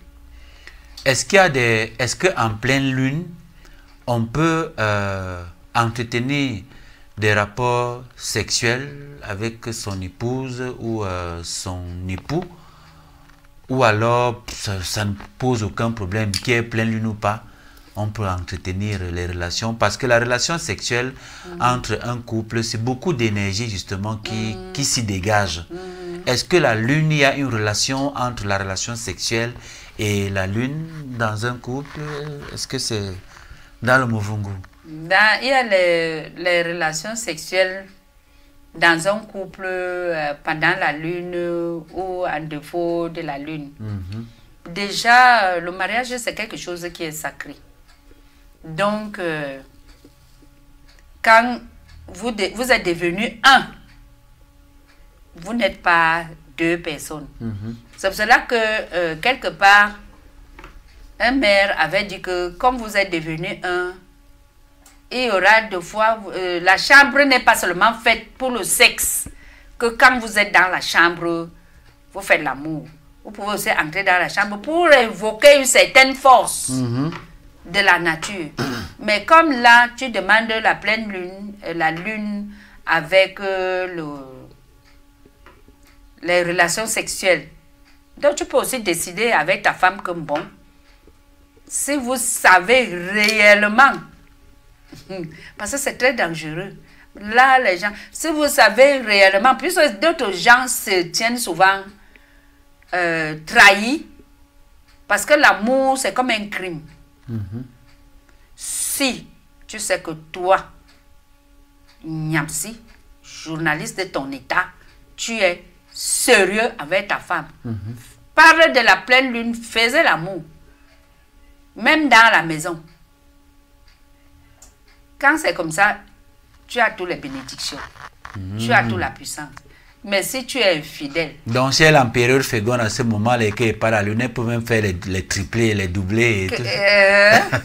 est-ce qu'en pleine lune, on peut entretenir des rapports sexuels avec son épouse ou son époux, ou alors ça ne pose aucun problème, qu'il y ait pleine lune ou pas, on peut entretenir les relations, parce que la relation sexuelle entre un couple, c'est beaucoup d'énergie justement qui s'y dégage. Est-ce que la lune, il y a une relation entre la relation sexuelle et la lune dans un couple? Est-ce que c'est dans le Muvungu? Il y a les relations sexuelles dans un couple pendant la lune ou en défaut de la lune. Déjà, le mariage, c'est quelque chose qui est sacré. Donc, quand vous êtes devenus un, vous n'êtes pas deux personnes. C'est pour cela que, quelque part, un maire avait dit que comme vous êtes devenus un, il y aura deux fois, la chambre n'est pas seulement faite pour le sexe, que quand vous êtes dans la chambre, vous faites l'amour. Vous pouvez aussi entrer dans la chambre pour évoquer une certaine force de la nature. Mais comme là, tu demandes la pleine lune, la lune avec les relations sexuelles. Donc tu peux aussi décider avec ta femme que bon, si vous savez réellement, parce que c'est très dangereux. Là, les gens, si vous savez réellement, puisque d'autres gens se tiennent souvent trahis, parce que l'amour, c'est comme un crime. Si tu sais que toi, Nyamsi, journaliste de ton état, tu es sérieux avec ta femme, parle de la pleine lune, faisez l'amour, même dans la maison. Quand c'est comme ça, tu as toutes les bénédictions, tu as toute la puissance. Mais si tu es infidèle... Donc, si l'empereur Fégon à ce moment-là et qu'il n'est pas la lune, elle peut même faire les triplés, les doublés et tout ça.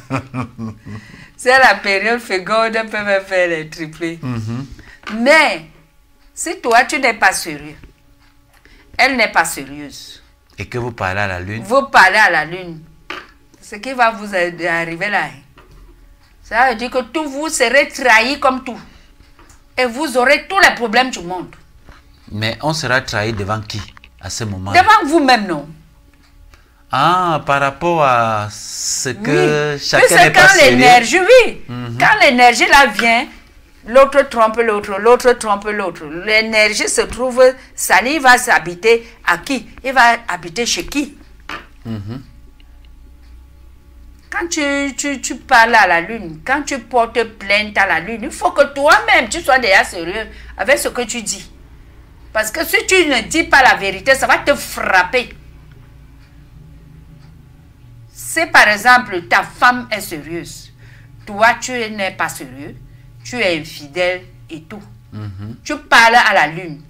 C'est la période féconde, elle peut même faire les triplés. Mais, si toi, tu n'es pas sérieux, elle n'est pas sérieuse. Et que vous parlez à la lune. Vous parlez à la lune. Ce qui va vous arriver là, ça veut dire que tout vous serez trahi comme tout. Et vous aurez tous les problèmes du monde. Mais on sera trahi devant qui à ce moment? Devant vous-même, non? Ah, par rapport à ce que chacun n'est pas sérieux. L'énergie, oui. Quand l'énergie là vient, L'autre trompe l'autre, l'autre trompe l'autre. L'énergie se trouve, Sali va s'habiter à qui? Il va habiter chez qui? Quand tu parles à la lune, quand tu portes plainte à la lune, il faut que toi-même, tu sois déjà sérieux avec ce que tu dis. Parce que si tu ne dis pas la vérité, ça va te frapper. Si par exemple, ta femme est sérieuse, toi, tu n'es pas sérieux, tu es infidèle et tout. Tu parles à la lune.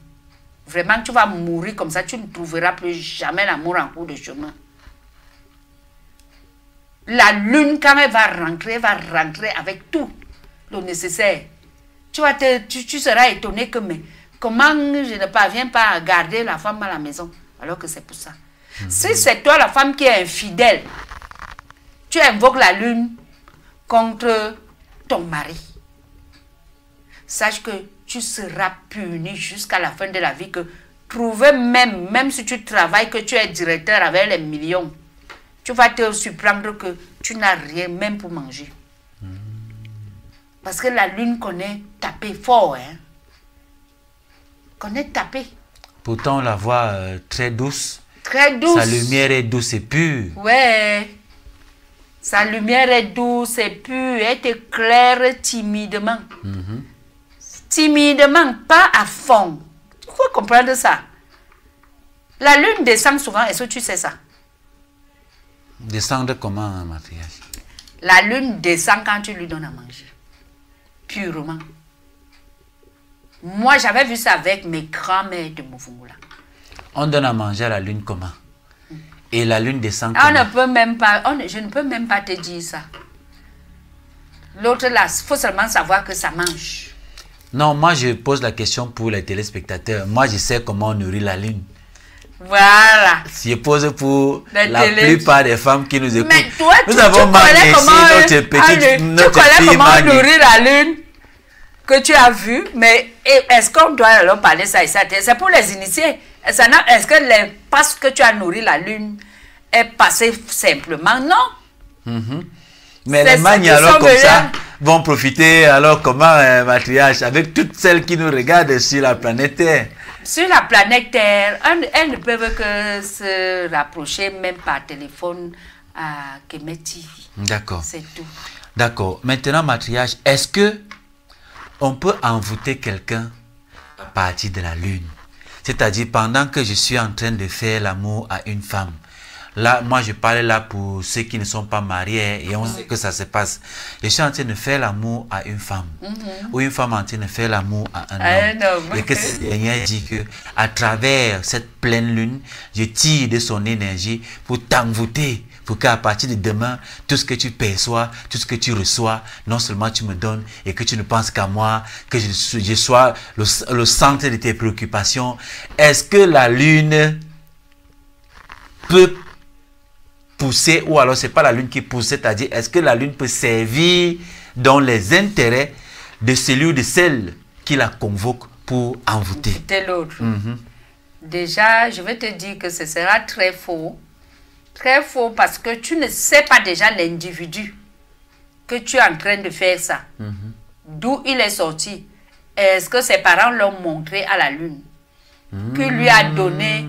Vraiment, tu vas mourir comme ça, tu ne trouveras plus jamais l'amour en cours de chemin. La lune, quand elle va rentrer avec tout le nécessaire. Tu seras étonné que, mais comment je ne parviens pas à garder la femme à la maison, alors que c'est pour ça. Si c'est toi la femme qui est infidèle, tu invoques la lune contre ton mari. Sache que tu seras puni jusqu'à la fin de la vie, que trouver même si tu travailles, que tu es directeur avec les millions, tu vas te surprendre que tu n'as rien même pour manger. Parce que la lune connaît taper fort, hein. Connaît taper. Pourtant, on la voit très douce. Très douce. Sa lumière est douce et pure. Ouais. Sa lumière est douce et pure. Elle t'éclaire timidement. Timidement, pas à fond. Il faut comprendre ça. La lune descend souvent. Est-ce que tu sais ça? Descendre comment, Mathias? La lune descend quand tu lui donnes à manger. Purement. Moi, j'avais vu ça avec mes grands-mères de Mouvoula. On donne à manger à la lune comment? Et la lune descend comment? Je ne peux même pas te dire ça. L'autre là, il faut seulement savoir que ça mange. Non, moi je pose la question pour les téléspectateurs. Moi je sais comment on nourrit la lune. Voilà. Je pose pour la plupart des femmes qui nous écoutent. Mais toi, nous avons marié ici notre petite tu connais comment on nourrit la lune que tu as vu, mais est-ce qu'on doit alors parler ça et ça? C'est pour les initiés. Est-ce que parce que tu as nourri la lune est passé simplement? Non. Mais les magnes alors comme ça vont profiter alors comment, matriarche, avec toutes celles qui nous regardent sur la planète Terre? Sur la planète Terre, elles ne peuvent que se rapprocher même par téléphone à Kemet TV. D'accord. C'est tout. D'accord. Maintenant, matriarche, est-ce que on peut envoûter quelqu'un à partir de la lune? C'est-à-dire pendant que je suis en train de faire l'amour à une femme. Là, moi, je parle là pour ceux qui ne sont pas mariés et on sait que ça se passe. Je suis en train de faire l'amour à une femme. Ou une femme en train de faire l'amour à un homme. Et que ce dernier dit que à travers cette pleine lune, je tire de son énergie pour t'envoûter. Pour qu'à partir de demain, tout ce que tu perçois, tout ce que tu reçois, non seulement tu me donnes et que tu ne penses qu'à moi, que je sois le centre de tes préoccupations. Est-ce que la lune peut pousser, ou alors c'est pas la lune qui pousse, c'est-à-dire est-ce que la lune peut servir dans les intérêts de celui ou de celle qui la convoque pour envoûter? C'était l'autre. Déjà, je vais te dire que ce sera très faux. Très faux parce que tu ne sais pas déjà l'individu que tu es en train de faire ça. D'où il est sorti. Est-ce que ses parents l'ont montré à la lune? Qui lui a donné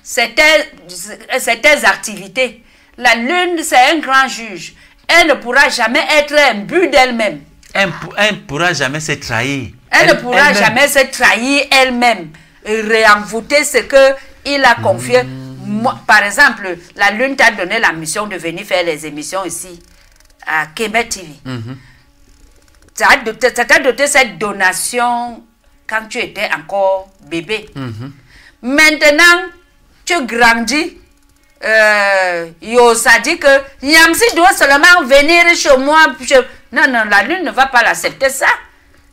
certaines activités? La lune, c'est un grand juge. Elle ne pourra jamais être un but d'elle-même. Elle ne pourra jamais se trahir. Elle ne pourra jamais se trahir elle-même. Réenvoûter ce qu'il a confié. Moi, par exemple, la lune t'a donné la mission de venir faire les émissions ici, à Kemet TV. Ça t'a doté cette donation quand tu étais encore bébé. Maintenant, tu grandis. Ça dit que Yamsi doit seulement venir chez moi. Non, la lune ne va pas l'accepter ça.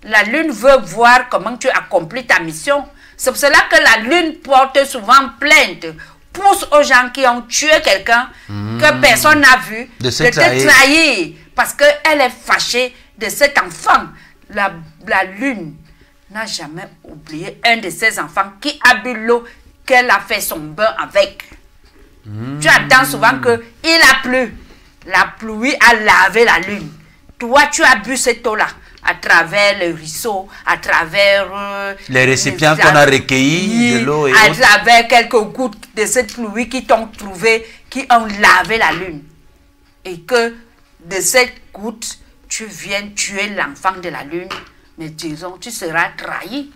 La lune veut voir comment tu accomplis ta mission. C'est pour cela que la lune porte souvent plainte, pousse aux gens qui ont tué quelqu'un que personne n'a vu de te trahir parce qu'elle est fâchée de cet enfant. La lune n'a jamais oublié un de ses enfants qui a bu l'eau qu'elle a fait son bain avec. Tu attends souvent qu'il a plu. La pluie a lavé la lune. Toi, tu as bu cette eau-là à travers le ruisseau, à travers les récipients qu'on a recueillis de l'eau et à travers quelques gouttes de cette pluie qui t'ont trouvé, qui ont lavé la lune. Et que de cette goutte, tu viens tuer l'enfant de la lune, mais disons, tu seras trahi.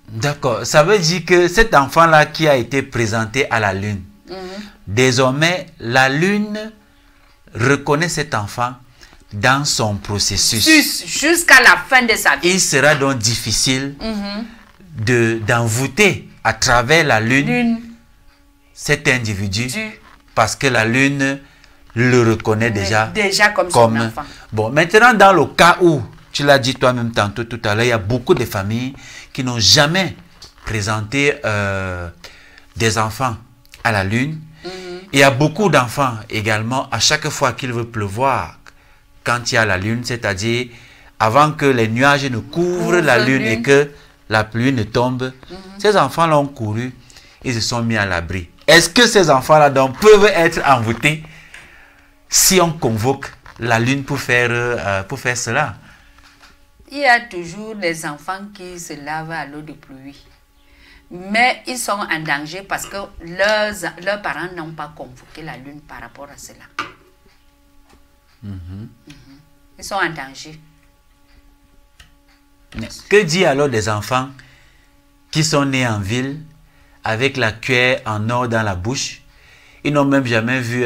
D'accord, ça veut dire que cet enfant-là qui a été présenté à la lune, désormais, la lune reconnaît cet enfant dans son processus. Jusqu'à la fin de sa vie. Il sera donc difficile d'envoûter à travers la lune cet individu parce que la lune le reconnaît déjà comme son enfant. Bon, maintenant, dans le cas où, tu l'as dit toi-même tantôt tout à l'heure, il y a beaucoup de familles qui n'ont jamais présenté des enfants à la lune. Il y a beaucoup d'enfants également, à chaque fois qu'il veut pleuvoir, quand il y a la lune, c'est-à-dire avant que les nuages ne couvrent la lune et que la pluie ne tombe, ces enfants-là ont couru, ils se sont mis à l'abri. Est-ce que ces enfants-là donc peuvent être envoûtés si on convoque la lune pour faire cela? Il y a toujours des enfants qui se lavent à l'eau de pluie. Mais ils sont en danger parce que leurs parents n'ont pas convoqué la lune par rapport à cela. Ils sont en danger. Que dit alors des enfants qui sont nés en ville avec la cuillère en or dans la bouche? Ils n'ont même jamais vu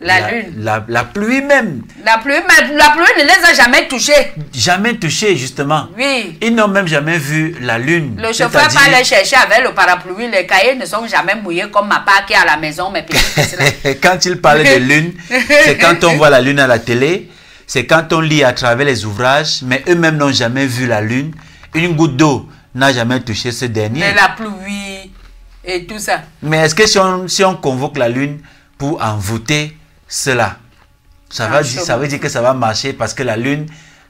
la lune. La pluie même. La pluie ne les a jamais touchés. Jamais touchés, justement. Oui. Ils n'ont même jamais vu la lune. Le chauffeur va les chercher avec le parapluie. Les cahiers ne sont jamais mouillés comme ma part qui est à la maison. Mes petits quand il parle de lune, c'est quand on voit la lune à la télé. C'est quand on lit à travers les ouvrages. Mais eux-mêmes n'ont jamais vu la lune. Une goutte d'eau n'a jamais touché ce dernier. Mais la pluie et tout ça. Mais est-ce que si on convoque la lune pour envoûter cela, ça veut dire que ça va marcher parce que la lune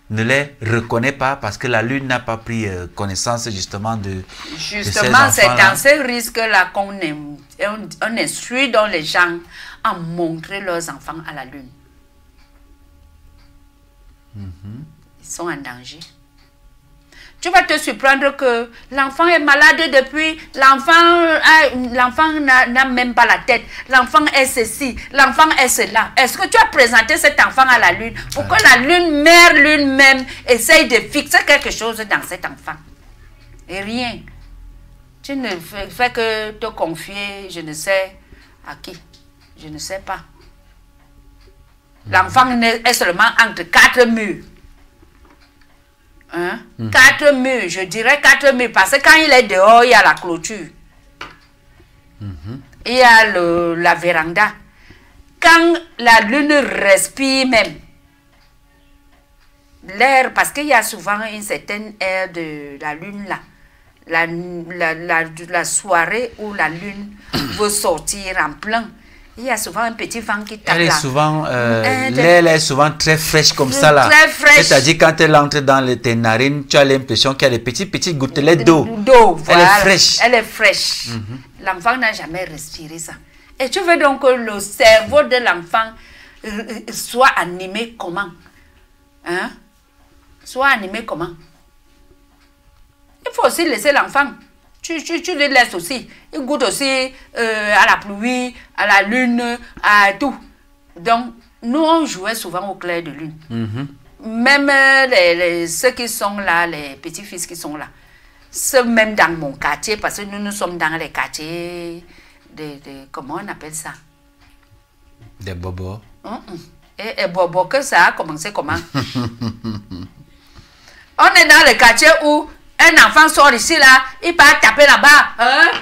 ne les reconnaît pas, parce que la lune n'a pas pris connaissance justement de Justement, c'est dans ce risque-là qu'on instruit dans les gens à montrer leurs enfants à la lune. Ils sont en danger. Tu vas te surprendre que l'enfant est malade depuis, l'enfant n'a même pas la tête, l'enfant est ceci, l'enfant est cela. Est-ce que tu as présenté cet enfant à la lune pour que la lune mère lune même essaye de fixer quelque chose dans cet enfant? Et rien. Tu ne fais que te confier, je ne sais à qui, je ne sais pas. L'enfant est seulement entre 4 murs. 4 murs, je dirais 4 murs, parce que quand il est dehors, il y a la clôture. Il y a la véranda. Quand la lune respire même, l'air, parce qu'il y a souvent une certaine air de la lune là, la soirée où la lune veut sortir en plein. Il y a souvent un petit vent qui tape là. L'air est souvent très fraîche comme ça là. Très fraîche. C'est-à-dire quand elle entre dans tes narines, tu as l'impression qu'il y a des petites gouttelettes d'eau. Voilà. Elle est fraîche. Elle est fraîche. L'enfant n'a jamais respiré ça. Et tu veux donc que le cerveau de l'enfant soit animé comment? Soit animé comment? Il faut aussi laisser l'enfant. Tu le laisses aussi. Il goûte aussi à la pluie, à la lune, à tout. Donc, nous, on jouait souvent au clair de lune. Même ceux qui sont là, les petits-fils qui sont là, ceux même dans mon quartier, parce que nous sommes dans les quartiers comment on appelle ça? Des bobos. Et bobo, que ça a commencé comment? On est dans le quartier où un enfant sort ici, là, il part taper là-bas.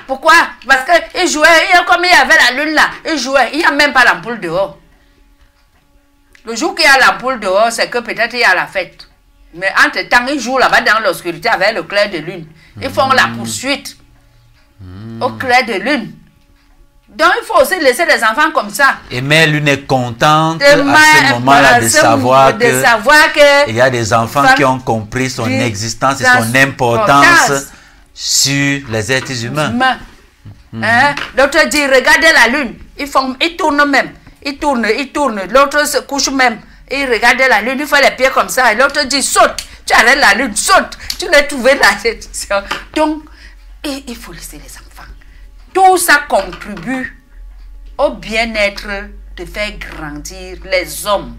Pourquoi? Parce qu'il jouait, comme il y avait la lune là, il jouait, il n'y a même pas l'ampoule dehors. Le jour qu'il y a l'ampoule dehors, c'est que peut-être il y a la fête. Mais entre-temps, ils jouent là-bas dans l'obscurité avec le clair de lune. Ils font la poursuite au clair de lune. Donc, il faut aussi laisser les enfants comme ça. Et Mère Lune est contente à ce moment-là de savoir qu'il y a des enfants qui ont compris son existence et son importance sur les êtres humains. L'autre dit, regardez la lune. Ils tournent même. Ils tournent. L'autre se couche même. Et il regardait la lune, il fait les pieds comme ça. Et l'autre dit, saute. Tu arrêtes la lune, saute. Tu l'as trouvé là. Donc, il faut laisser les enfants. Tout ça contribue au bien-être de faire grandir les hommes.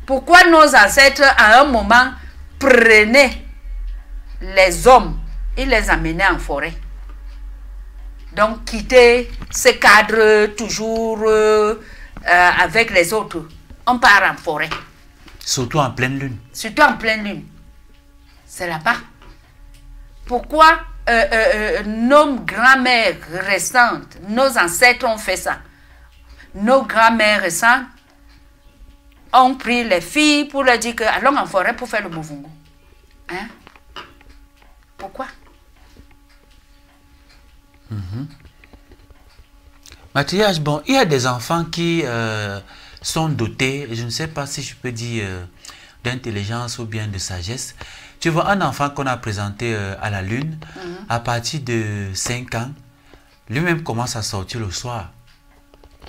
Pourquoi nos ancêtres, à un moment, prenaient les hommes et les amenaient en forêt? Donc, quitter ce cadre toujours avec les autres. On part en forêt. Surtout en pleine lune. Surtout en pleine lune. C'est là-bas. Pourquoi nos grands-mères récentes, nos ancêtres ont fait ça? Nos grands-mères récentes ont pris les filles pour leur dire que allons en forêt pour faire le mouvungu. Hein? Pourquoi? Mathias, bon, il y a des enfants qui sont dotés, je ne sais pas si je peux dire d'intelligence ou bien de sagesse. Tu vois, un enfant qu'on a présenté à la lune, à partir de 5 ans, lui-même commence à sortir le soir.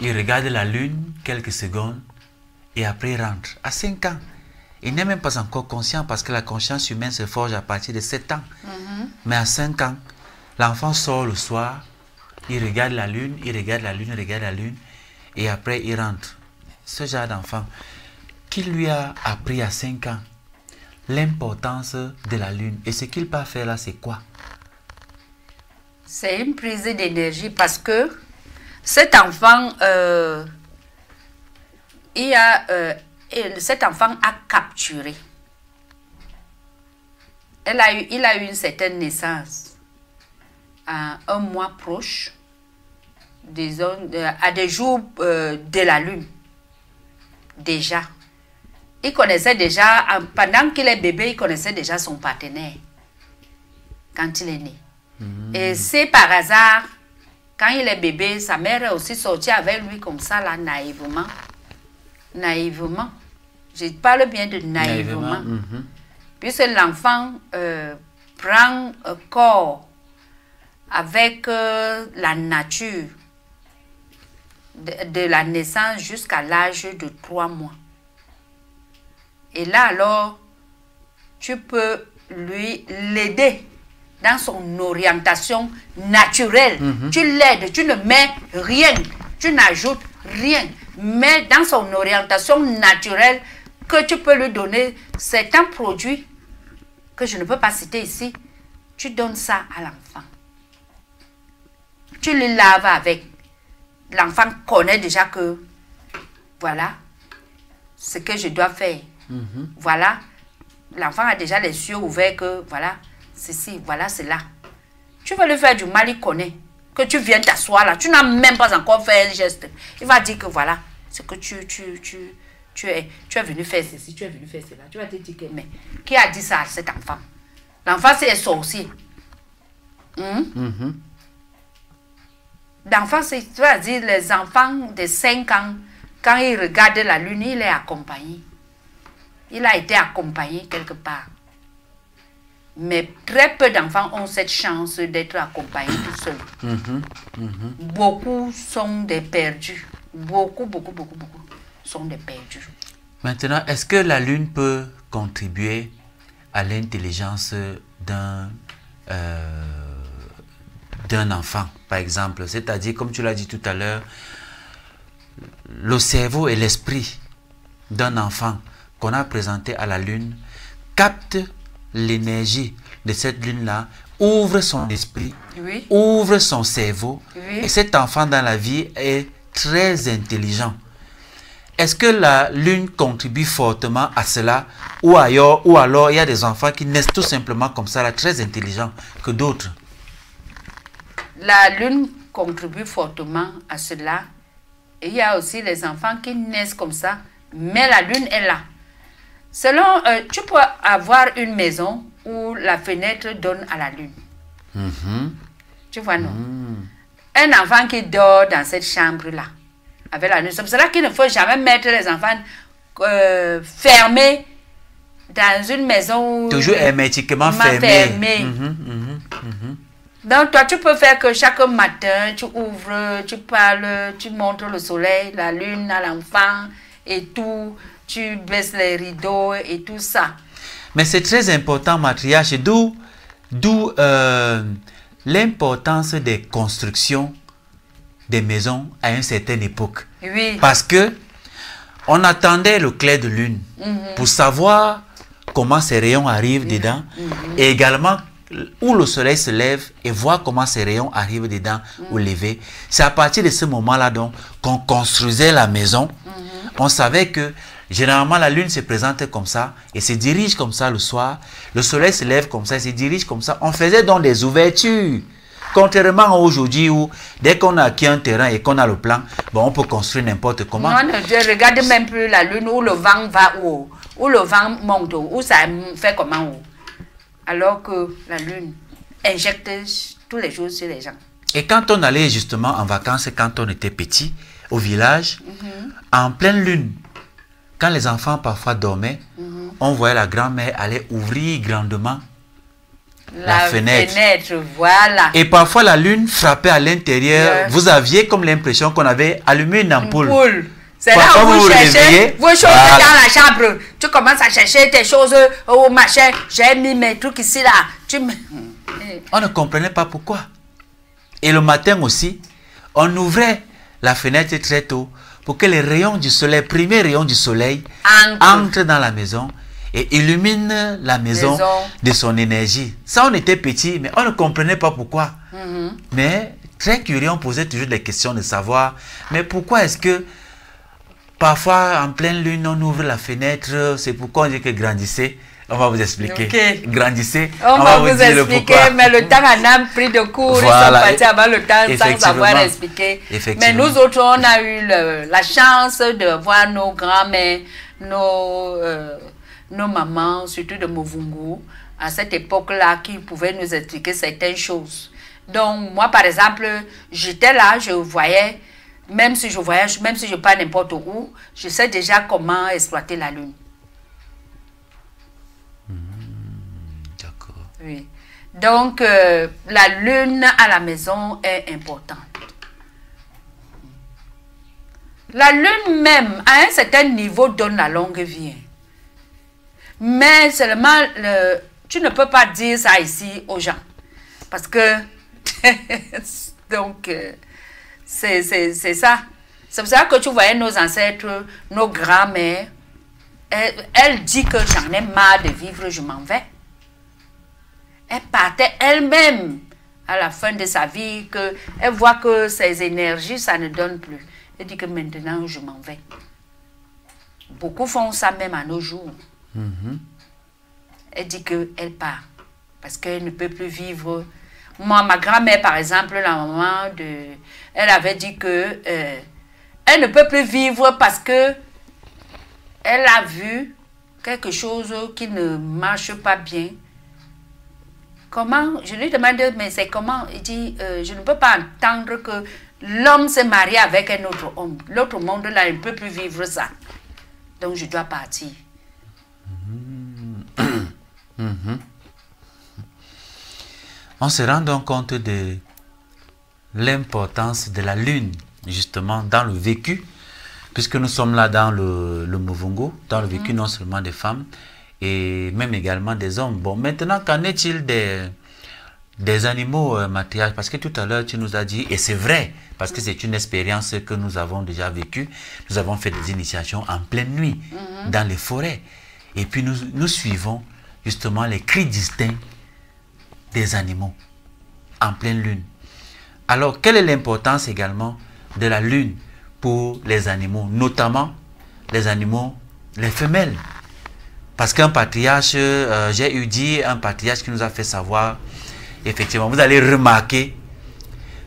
Il regarde la lune quelques secondes et après il rentre. À 5 ans, il n'est même pas encore conscient parce que la conscience humaine se forge à partir de 7 ans. Mais à 5 ans, l'enfant sort le soir, il regarde la lune, il regarde la lune, il regarde la lune et après il rentre. Ce genre d'enfant qui lui a appris à 5 ans l'importance de la lune. Et ce qu'il peut faire là, c'est quoi? C'est une prise d'énergie parce que cet enfant, cet enfant a capturé. Il a eu une certaine naissance à un mois proche, disons, à des jours de la lune. Déjà. Il connaissait déjà, pendant qu'il est bébé, il connaissait déjà son partenaire quand il est né. Et c'est par hasard, quand il est bébé, sa mère est aussi sortie avec lui comme ça, là, naïvement. Naïvement. Je parle bien de naïvement. Puisque l'enfant prend corps avec la nature de la naissance jusqu'à l'âge de 3 mois. Et là, alors, tu peux l'aider dans son orientation naturelle. Tu l'aides, tu ne mets rien, tu n'ajoutes rien. Mais dans son orientation naturelle que tu peux lui donner, c'est un produit que je ne peux pas citer ici. Tu donnes ça à l'enfant. Tu le laves avec. L'enfant connaît déjà que, voilà, ce que je dois faire. Voilà, l'enfant a déjà les yeux ouverts que, voilà, ceci, voilà, c'est là. Tu veux lui faire du mal, il connaît. Que tu viens t'asseoir là, tu n'as même pas encore fait un geste. Il va dire que voilà, c'est que tu es venu faire ceci, tu es venu faire cela. Tu vas te dire que, mais qui a dit ça à cet enfant? L'enfant, c'est un sorcier. L'enfant, c'est, tu vas dire, les enfants de 5 ans, quand ils regardent la lune, il est accompagné. Il a été accompagné quelque part. Mais très peu d'enfants ont cette chance d'être accompagnés tout seuls. Beaucoup sont des perdus. Beaucoup sont des perdus. Maintenant, est-ce que la lune peut contribuer à l'intelligence d'un enfant, par exemple? C'est-à-dire, comme tu l'as dit tout à l'heure, le cerveau et l'esprit d'un enfant qu'on a présenté à la lune capte l'énergie de cette lune-là, ouvre son esprit, ouvre son cerveau, et cet enfant dans la vie est très intelligent. Est-ce que la lune contribue fortement à cela, ou ailleurs, ou alors il y a des enfants qui naissent tout simplement comme ça, là, très intelligents que d'autres? La lune contribue fortement à cela. Et il y a aussi les enfants qui naissent comme ça, mais la lune est là. Selon, tu peux avoir une maison où la fenêtre donne à la lune. Tu vois, non? Un enfant qui dort dans cette chambre-là, avec la lune. C'est pour cela qu'il ne faut jamais mettre les enfants fermés dans une maison. Toujours hermétiquement fermés. Donc, toi, tu peux faire que chaque matin, tu ouvres, tu parles, tu montres le soleil, la lune à l'enfant et tout. Tu baisses les rideaux et tout ça. Mais c'est très important, matriarche, d'où l'importance des constructions des maisons à une certaine époque. Oui. Parce que on attendait le clair de lune pour savoir comment ces rayons arrivent dedans et également où le soleil se lève et voir comment ces rayons arrivent dedans au lever. C'est à partir de ce moment-là donc qu'on construisait la maison. On savait que généralement la lune se présente comme ça et se dirige comme ça le soir. Le soleil se lève comme ça et se dirige comme ça. On faisait donc des ouvertures. Contrairement à aujourd'hui où dès qu'on a acquis un terrain et qu'on a le plan, bon, on peut construire n'importe comment. Non, je regarde même plus la lune où le vent va où le vent monte, où ça fait comment où. Alors que la lune injecte toutes les choses sur les gens. Et quand on allait justement en vacances, quand on était petit, au village, en pleine lune, quand les enfants parfois dormaient, on voyait la grand-mère aller ouvrir grandement la fenêtre. Voilà. Et parfois la lune frappait à l'intérieur. Vous aviez comme l'impression qu'on avait allumé une ampoule. C'est là où vous cherchez vos choses dans la chambre. Tu commences à chercher tes choses au machin. J'ai mis mes trucs ici là. On ne comprenait pas pourquoi. Et le matin aussi, on ouvrait la fenêtre très tôt pour que les rayons du soleil, premiers rayons du soleil, entrent dans la maison et illuminent la maison de son énergie. Ça, on était petits, mais on ne comprenait pas pourquoi. Mais très curieux, on posait toujours des questions de savoir, mais pourquoi est-ce que parfois, en pleine lune, on ouvre la fenêtre? C'est pourquoi on dit que grandissez. On va vous expliquer. Okay. Grandissez. On va vous expliquer, mais le temps en a pris de cours. Voilà. Ils sont partis avant le temps sans savoir expliquer. Mais nous autres, on a eu la chance de voir nos grands-mères, nos mamans, surtout de Muvungu, à cette époque-là, qui pouvaient nous expliquer certaines choses. Donc, moi, par exemple, j'étais là, je voyais, même si je voyage, même si je pars n'importe où, je sais déjà comment exploiter la lune. D'accord. Oui. Donc, la lune à la maison est importante. La lune même, à un certain niveau, donne la longue vie. Mais seulement, tu ne peux pas dire ça ici aux gens. Parce que, donc, c'est ça. C'est pour ça que tu voyais nos ancêtres, nos grands-mères, elle dit que j'en ai marre de vivre, je m'en vais. Elle partait elle-même à la fin de sa vie, elle voit que ses énergies, ça ne donne plus. Elle dit que maintenant, je m'en vais. Beaucoup font ça même à nos jours. Elle dit qu'elle part parce qu'elle ne peut plus vivre. Moi, ma grand-mère, par exemple, la maman elle avait dit que elle ne peut plus vivre parce que elle a vu quelque chose qui ne marche pas bien. Comment? Je lui demande, mais c'est comment? Il dit, je ne peux pas entendre que l'homme s'est marié avec un autre homme. L'autre monde, là, il ne peut plus vivre ça. Donc, je dois partir. On se rend donc compte de l'importance de la lune, justement, dans le vécu, puisque nous sommes là dans le Muvungu, dans le vécu non seulement des femmes, et même également des hommes. Bon, maintenant, qu'en est-il des animaux, Mathias? Parce que tout à l'heure, tu nous as dit, et c'est vrai, parce que c'est une expérience que nous avons déjà vécue, nous avons fait des initiations en pleine nuit, dans les forêts. Et puis, nous suivons justement les cris distincts des animaux en pleine lune. Alors, quelle est l'importance également de la lune pour les animaux, notamment les animaux, les femelles? Parce qu'un patriarche, j'ai eu dit, un patriarche qui nous a fait savoir, effectivement, vous allez remarquer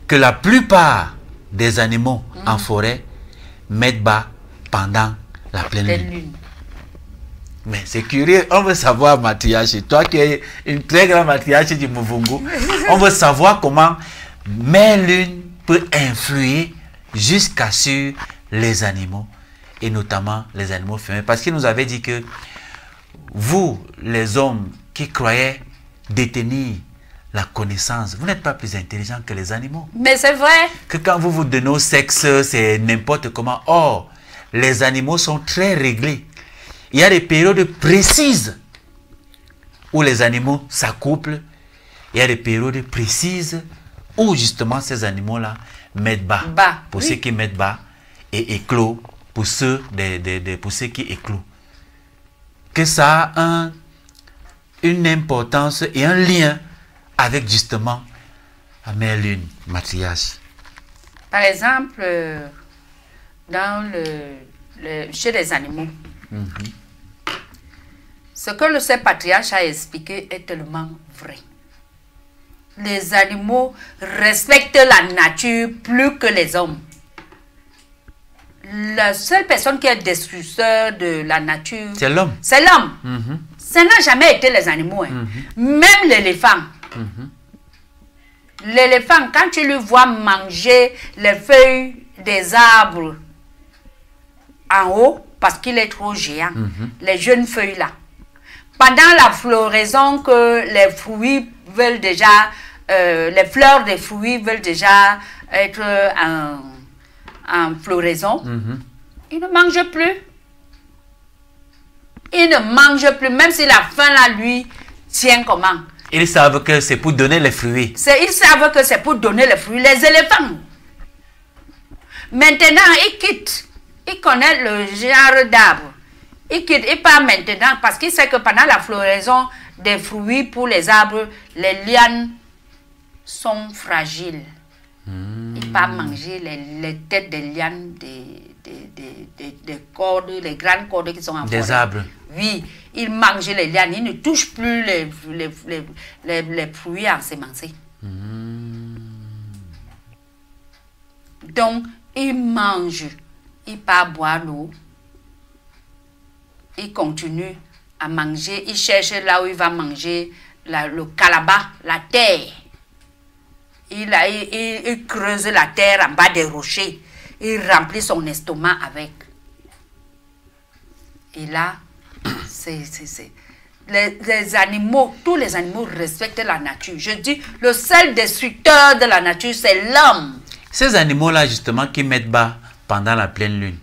que la plupart des animaux en forêt mettent bas pendant la pleine lune. Mais c'est curieux, on veut savoir, Mathias, toi qui es une très grande Mathias du Muvungu, on veut savoir comment mère lune peut influer jusqu'à sur les animaux, et notamment les animaux femelles. Parce qu'il nous avait dit que vous, les hommes qui croyaient détenir la connaissance. Vous n'êtes pas plus intelligent que les animaux. Mais c'est vrai. Que quand vous vous donnez au sexe, c'est n'importe comment. Or, les animaux sont très réglés. Il y a des périodes précises où les animaux s'accouplent. Il y a des périodes précises où justement ces animaux-là mettent bas. Pour ceux qui mettent bas et éclosent pour ceux, pour ceux qui éclosent. Que ça a une importance et un lien avec justement la mère lune, matriarche. Par exemple, dans chez les animaux, ce que le Saint Patriarche a expliqué est tellement vrai. Les animaux respectent la nature plus que les hommes. La seule personne qui est destructeur de la nature, c'est l'homme. C'est l'homme. Ça n'a jamais été les animaux. Même l'éléphant. L'éléphant, quand tu le vois manger les feuilles des arbres en haut, parce qu'il est trop géant, les jeunes feuilles là, pendant la floraison que les fruits veulent déjà, les fleurs des fruits veulent déjà être en floraison, ils ne mangent plus. Ils ne mangent plus, même si la faim là, lui, tient comment? Ils savent que c'est pour donner les fruits. Ils savent que c'est pour donner les fruits. Les éléphants. Maintenant, ils quittent. Ils connaissent le genre d'arbre. Ils quittent. Ils partent maintenant parce qu'ils savent que pendant la floraison des fruits pour les arbres, les lianes sont fragiles. Ils partent manger les têtes des lianes, des cordes, les grandes cordes qui sont en forêt. Des arbres. Oui, ils mangent les lianes, ils ne touchent plus les fruits ensemencés. Donc, ils mangent, ils partent boire l'eau, ils continuent à manger, ils cherchent là où ils vont manger le calabat, la terre. Il creuse la terre en bas des rochers, il remplit son estomac avec. Et là, les animaux, tous les animaux respectent la nature. Je dis, le seul destructeur de la nature, c'est l'homme. Ces animaux-là, justement, qui mettent bas pendant la pleine lune,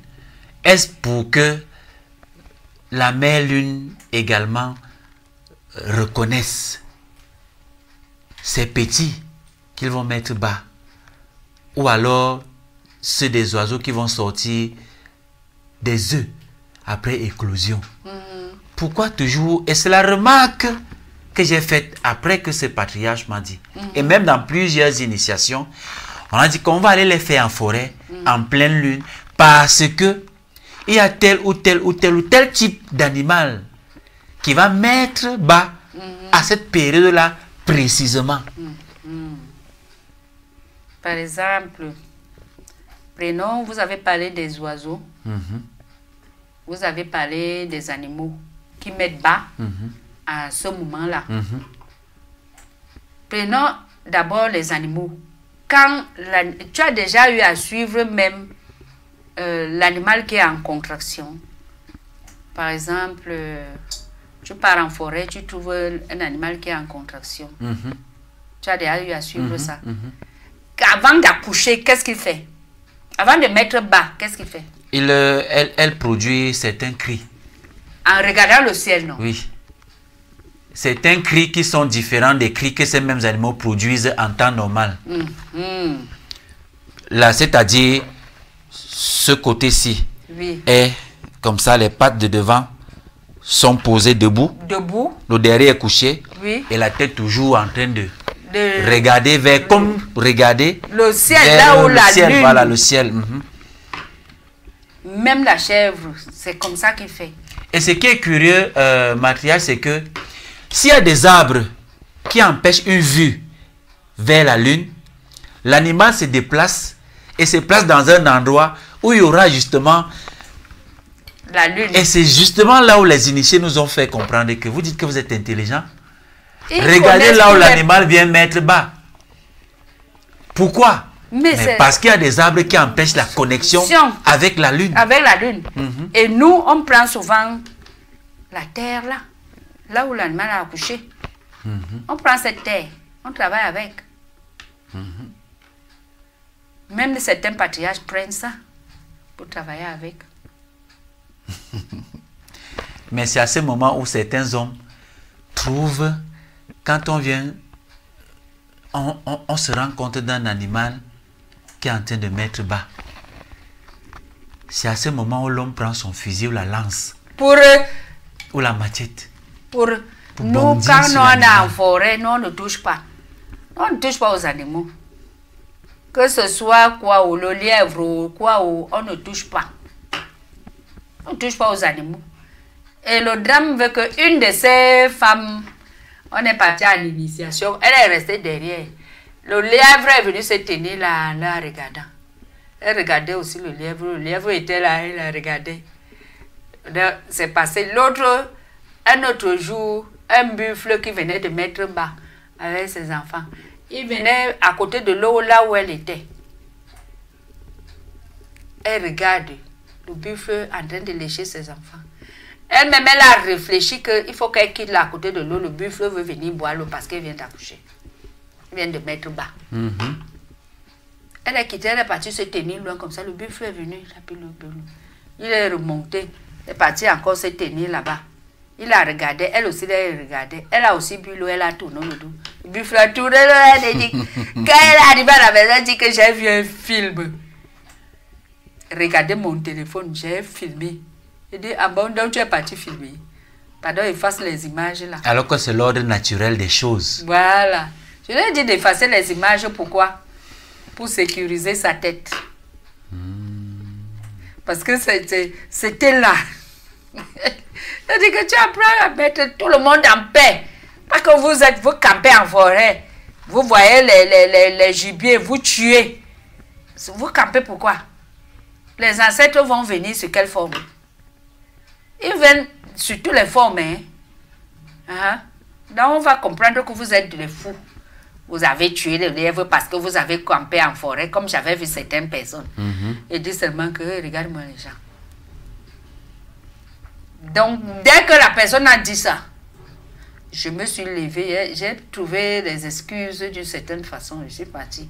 est-ce pour que la mère lune également reconnaisse ces petits qu'ils vont mettre bas? Ou alors, ceux des oiseaux qui vont sortir des œufs après éclosion? Pourquoi toujours? Et c'est la remarque que j'ai faite après que ce patriarche m'a dit. Et même dans plusieurs initiations, on a dit qu'on va aller les faire en forêt, en pleine lune, parce que il y a tel ou tel type d'animal qui va mettre bas à cette période-là précisément. Par exemple, prenons, vous avez parlé des oiseaux, vous avez parlé des animaux qui mettent bas à ce moment-là. Prenons d'abord les animaux. Quand tu as déjà eu à suivre même l'animal qui est en contraction. Par exemple, tu pars en forêt, tu trouves un animal qui est en contraction. Tu as déjà eu à suivre ça. Avant d'accoucher, qu'est-ce qu'il fait? Avant de mettre bas, qu'est-ce qu'il fait? Elle produit certains cris. En regardant le ciel, non? Oui. Certains cris qui sont différents des cris que ces mêmes animaux produisent en temps normal. Là, c'est-à-dire, ce côté-ci est comme ça, les pattes de devant sont posées debout. Le derrière est couché. Et la tête toujours en train de regarder vers, comme regarder le ciel, là où la lune. Voilà, le ciel. Même la chèvre, c'est comme ça qu'il fait. Et ce qui est curieux, matriarche, c'est que s'il y a des arbres qui empêchent une vue vers la lune, l'animal se déplace et se place dans un endroit où il y aura justement la lune. Et c'est justement là où les initiés nous ont fait comprendre que vous dites que vous êtes intelligent. Regardez là où l'animal vient mettre bas. Pourquoi? Mais parce qu'il y a des arbres qui empêchent la connexion avec la lune. Avec la lune. Et nous, on prend souvent la terre là où l'animal a accouché. On prend cette terre On travaille avec. Même certains patriarches prennent ça pour travailler avec. Mais c'est à ce moment où certains hommes trouvent, quand on vient, on se rend compte d'un animal qui est en train de mettre bas. C'est à ce moment où l'homme prend son fusil ou la lance. Ou la machette. Pour nous, quand on est en forêt, nous, on ne touche pas. On ne touche pas aux animaux. Que ce soit quoi, ou le lièvre, ou quoi, ou on ne touche pas. On ne touche pas aux animaux. Et le drame veut qu'une de ces femmes, on est parti à l'initiation, elle est restée derrière. Le lièvre est venu se tenir là, en regardant. Elle regardait aussi le lièvre était là, elle a regardé. C'est passé l'autre, un autre jour, un buffle qui venait de mettre bas avec ses enfants. Il venait à côté de l'eau là où elle était. Elle regarde le buffle en train de lécher ses enfants. Elle-même, elle a réfléchi qu'il faut qu'elle quitte là à côté de l'eau. Le buffle veut venir boire l'eau parce qu'elle vient d'accoucher. Elle vient de mettre bas. Elle a quitté, elle est partie se tenir loin comme ça. Le buffle est venu, il est remonté. Elle est partie encore se tenir là-bas. Il a regardé, elle aussi elle a regardé. Elle a aussi bu l'eau, elle a tourné le dos. Le buffle a tourné l'eau, elle a dit. Quand elle est arrivée à la maison, elle dit que j'ai vu un film. Regardez mon téléphone, j'ai filmé. Il dit, ah bon, donc tu es parti filmer. Pardon, efface les images là. Alors que c'est l'ordre naturel des choses. Voilà. Je lui ai dit d'effacer les images, pourquoi? Pour sécuriser sa tête. Parce que c'était là. Il dit que tu apprends à mettre tout le monde en paix. Pas que vous campez en forêt. Vous voyez les gibiers, vous tuez. Vous campez pourquoi? Les ancêtres vont venir sur quelle forme? Ils viennent sur toutes les formes. Donc on va comprendre que vous êtes des fous. Vous avez tué les lièvres parce que vous avez campé en forêt, comme j'avais vu certaines personnes. Et dit seulement que, regarde-moi les gens. Donc, dès que la personne a dit ça, je me suis levée, j'ai trouvé des excuses d'une certaine façon, je suis partie.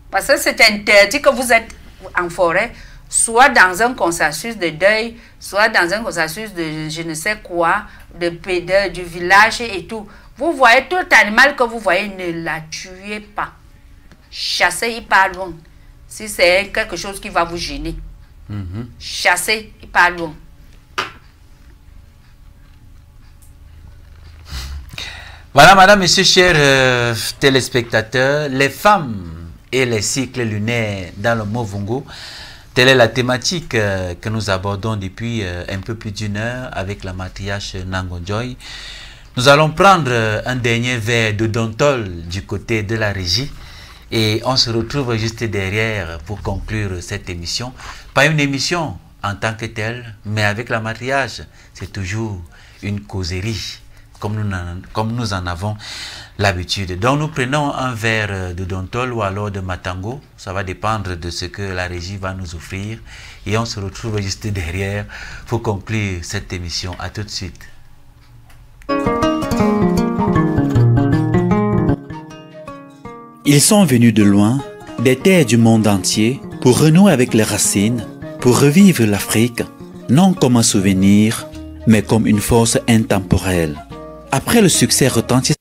Parce que c'est interdit que vous êtes en forêt, soit dans un consensus de deuil, soit dans un consensus de je ne sais quoi, du village et tout. Vous voyez tout animal que vous voyez, ne la tuez pas. Chassez-y pas loin. Si c'est quelque chose qui va vous gêner. Chassez-y pas loin. Voilà, madame, monsieur, chers téléspectateurs, les femmes et les cycles lunaires dans le Movungu. Telle est la thématique que nous abordons depuis un peu plus d'une heure avec la matriarche Nangonjoy. Nous allons prendre un dernier verre de Dontol du côté de la régie et on se retrouve juste derrière pour conclure cette émission. Pas une émission en tant que telle, mais avec la matriarche, c'est toujours une causerie comme nous en avons l'habitude. Donc nous prenons un verre de Dontol ou alors de Matango, ça va dépendre de ce que la régie va nous offrir et on se retrouve juste derrière pour conclure cette émission. À tout de suite. Ils sont venus de loin, des terres du monde entier, pour renouer avec les racines, pour revivre l'Afrique, non comme un souvenir, mais comme une force intemporelle. Après le succès retentissant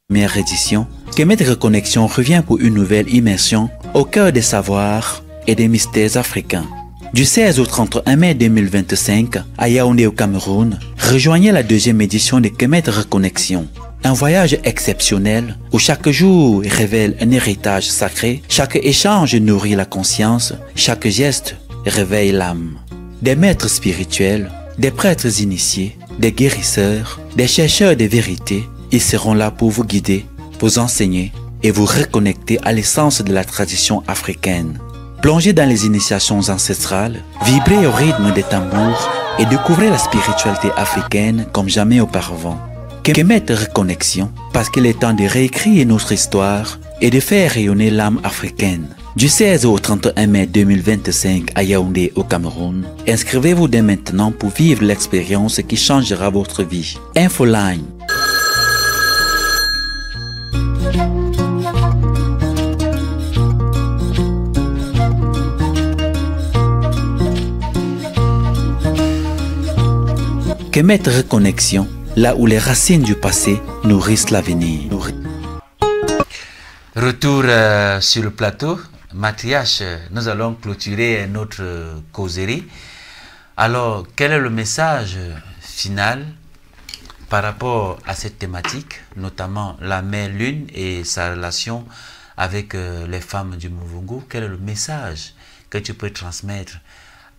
de la première édition, Kemet Reconnexion revient pour une nouvelle immersion au cœur des savoirs et des mystères africains. Du 16 au 31 mai 2025, à Yaoundé au Cameroun, rejoignez la deuxième édition de Kemet Reconnexion. Un voyage exceptionnel où chaque jour révèle un héritage sacré, chaque échange nourrit la conscience, chaque geste réveille l'âme. Des maîtres spirituels, des prêtres initiés, des guérisseurs, des chercheurs de vérité, ils seront là pour vous guider, vous enseigner et vous reconnecter à l'essence de la tradition africaine. Plongez dans les initiations ancestrales, vibrez au rythme des tambours et découvrez la spiritualité africaine comme jamais auparavant. Kemet Reconnexion, parce qu'il est temps de réécrire notre histoire et de faire rayonner l'âme africaine. Du 16 au 31 mai 2025 à Yaoundé au Cameroun, inscrivez-vous dès maintenant pour vivre l'expérience qui changera votre vie. Infoline qu'aimer reconnexion, là où les racines du passé nourrissent l'avenir. Retour sur le plateau. Mathias, nous allons clôturer notre causerie. Alors, quel est le message final par rapport à cette thématique, notamment la mère Lune et sa relation avec les femmes du Muvungu? Quel est le message que tu peux transmettre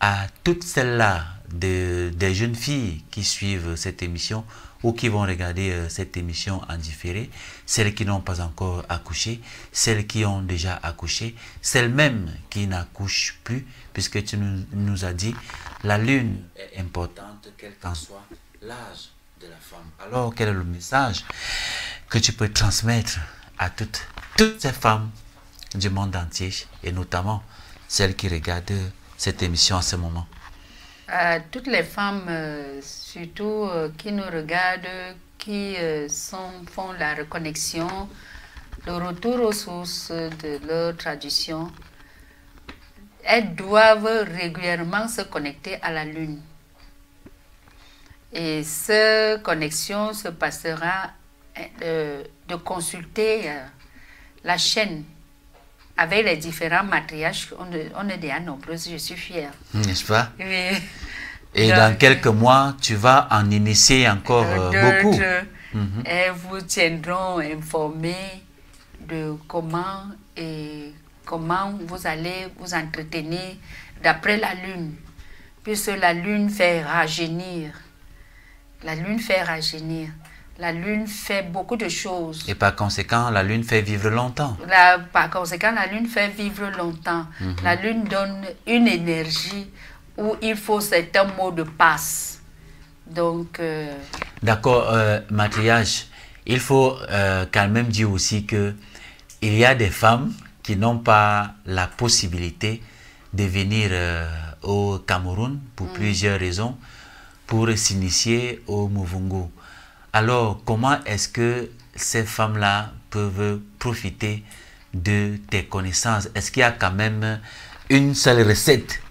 à toutes celles-là des jeunes filles qui suivent cette émission ou qui vont regarder cette émission en différé, celles qui n'ont pas encore accouché, celles qui ont déjà accouché, celles même qui n'accouchent plus, puisque tu nous as dit la lune est importante, quel qu'en soit l'âge de la femme. Alors, quel est le message que tu peux transmettre à toutes ces femmes du monde entier, et notamment celles qui regardent cette émission en ce moment? À toutes les femmes, surtout qui nous regardent, qui font la reconnexion, le retour aux sources de leur tradition, elles doivent régulièrement se connecter à la lune. Et cette connexion se passera de consulter la chaîne avec les différents matriarches. On est déjà nombreuses, je suis fière. N'est-ce pas? Oui. Et donc, dans quelques mois, tu vas en initier encore beaucoup. Elles vous tiendront informés de comment vous allez vous entretenir d'après la lune, puisque la lune fait rajeunir. La lune fait rajeunir. La lune fait beaucoup de choses. Et par conséquent, la lune fait vivre longtemps. Par conséquent, la lune fait vivre longtemps. La lune donne une énergie où il faut certains mots de passe. Donc... D'accord, Mathias, il faut quand même dire aussi que il y a des femmes qui n'ont pas la possibilité de venir au Cameroun pour plusieurs raisons, pour s'initier au Muvungu. Alors, comment est-ce que ces femmes-là peuvent profiter de tes connaissances? Est-ce qu'il y a quand même une seule recette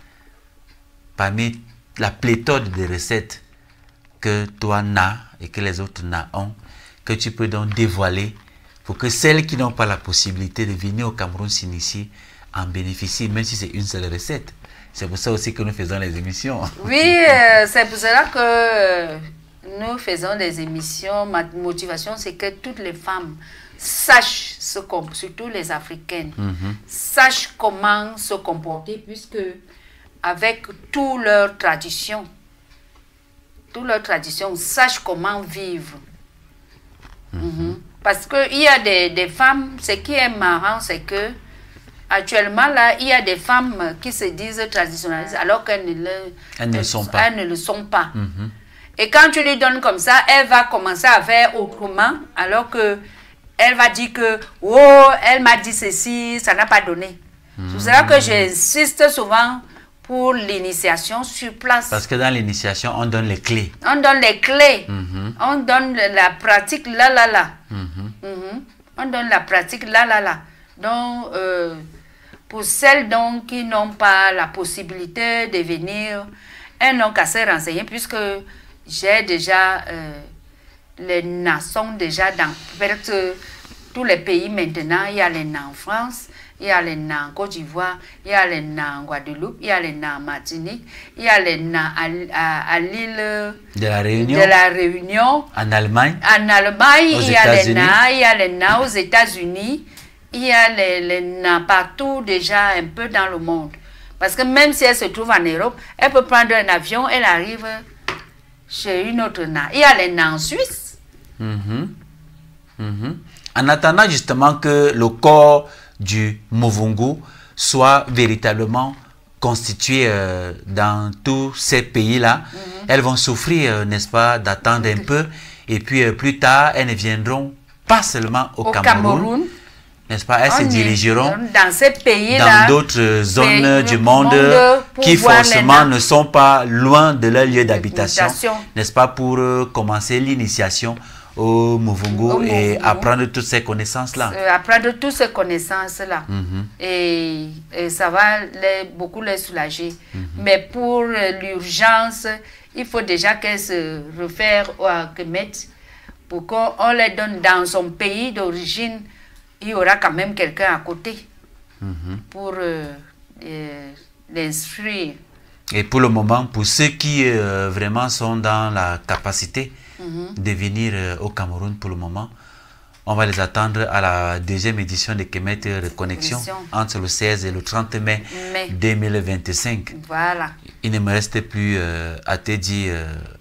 parmi la pléthore de recettes que toi n'as et que les autres n'ont, que tu peux donc dévoiler pour que celles qui n'ont pas la possibilité de venir au Cameroun s'initier en bénéficient, même si c'est une seule recette? C'est pour ça aussi que nous faisons les émissions. Oui, c'est pour cela que nous faisons des émissions. Ma motivation, c'est que toutes les femmes sachent, surtout les Africaines, sachent comment se comporter, puisque avec toutes leurs traditions, sachent comment vivre. Parce qu'il y a des femmes, ce qui est marrant, c'est que actuellement, là, il y a des femmes qui se disent traditionnalistes alors qu'elles ne le sont pas. Et quand tu lui donnes comme ça, elle va commencer à faire autrement, alors que elle va dire que « Oh, elle m'a dit ceci, ça n'a pas donné. » C'est ça que j'insiste souvent pour l'initiation sur place. Parce que dans l'initiation, on donne les clés. On donne les clés. On donne la pratique là. On donne la pratique là. Donc, pour celles donc, qui n'ont pas la possibilité de venir, elles n'ont qu'à se renseigner, puisque j'ai déjà, les NA sont déjà dans tous les pays maintenant. Il y a les NA en France, il y a les NA en Côte d'Ivoire, il y a les NA en Guadeloupe, il y a les NA en Martinique, il y a les NA à l'île de la Réunion, en Allemagne. Il y a les NA aux États-Unis, il y a les NA partout déjà un peu dans le monde. Parce que même si elle se trouve en Europe, elle peut prendre un avion, elle arrive chez une autre NA. Il y a les NA en Suisse. En attendant justement que le corps du Muvungu soit véritablement constitué dans tous ces pays-là, elles vont souffrir, n'est-ce pas, d'attendre un peu. Et puis plus tard, elles ne viendront pas seulement au Cameroun. N'est-ce pas? Elles se dirigeront dans ces pays-là, dans d'autres zones du monde qui forcément ne sont pas loin de leur lieu d'habitation, n'est-ce pas, pour commencer l'initiation au Muvungu et apprendre toutes ces connaissances-là. Apprendre toutes ces connaissances-là. Et ça va beaucoup les soulager. Mais pour l'urgence, il faut déjà qu'elle se réfère au Kemet pour qu'on les donne dans son pays d'origine. Il y aura quand même quelqu'un à côté pour l'instruire. Et pour le moment, pour ceux qui vraiment sont dans la capacité de venir au Cameroun pour le moment, on va les attendre à la deuxième édition de Kemet Reconnexion entre le 16 et le 30 mai 2025. Voilà. Il ne me reste plus à te dire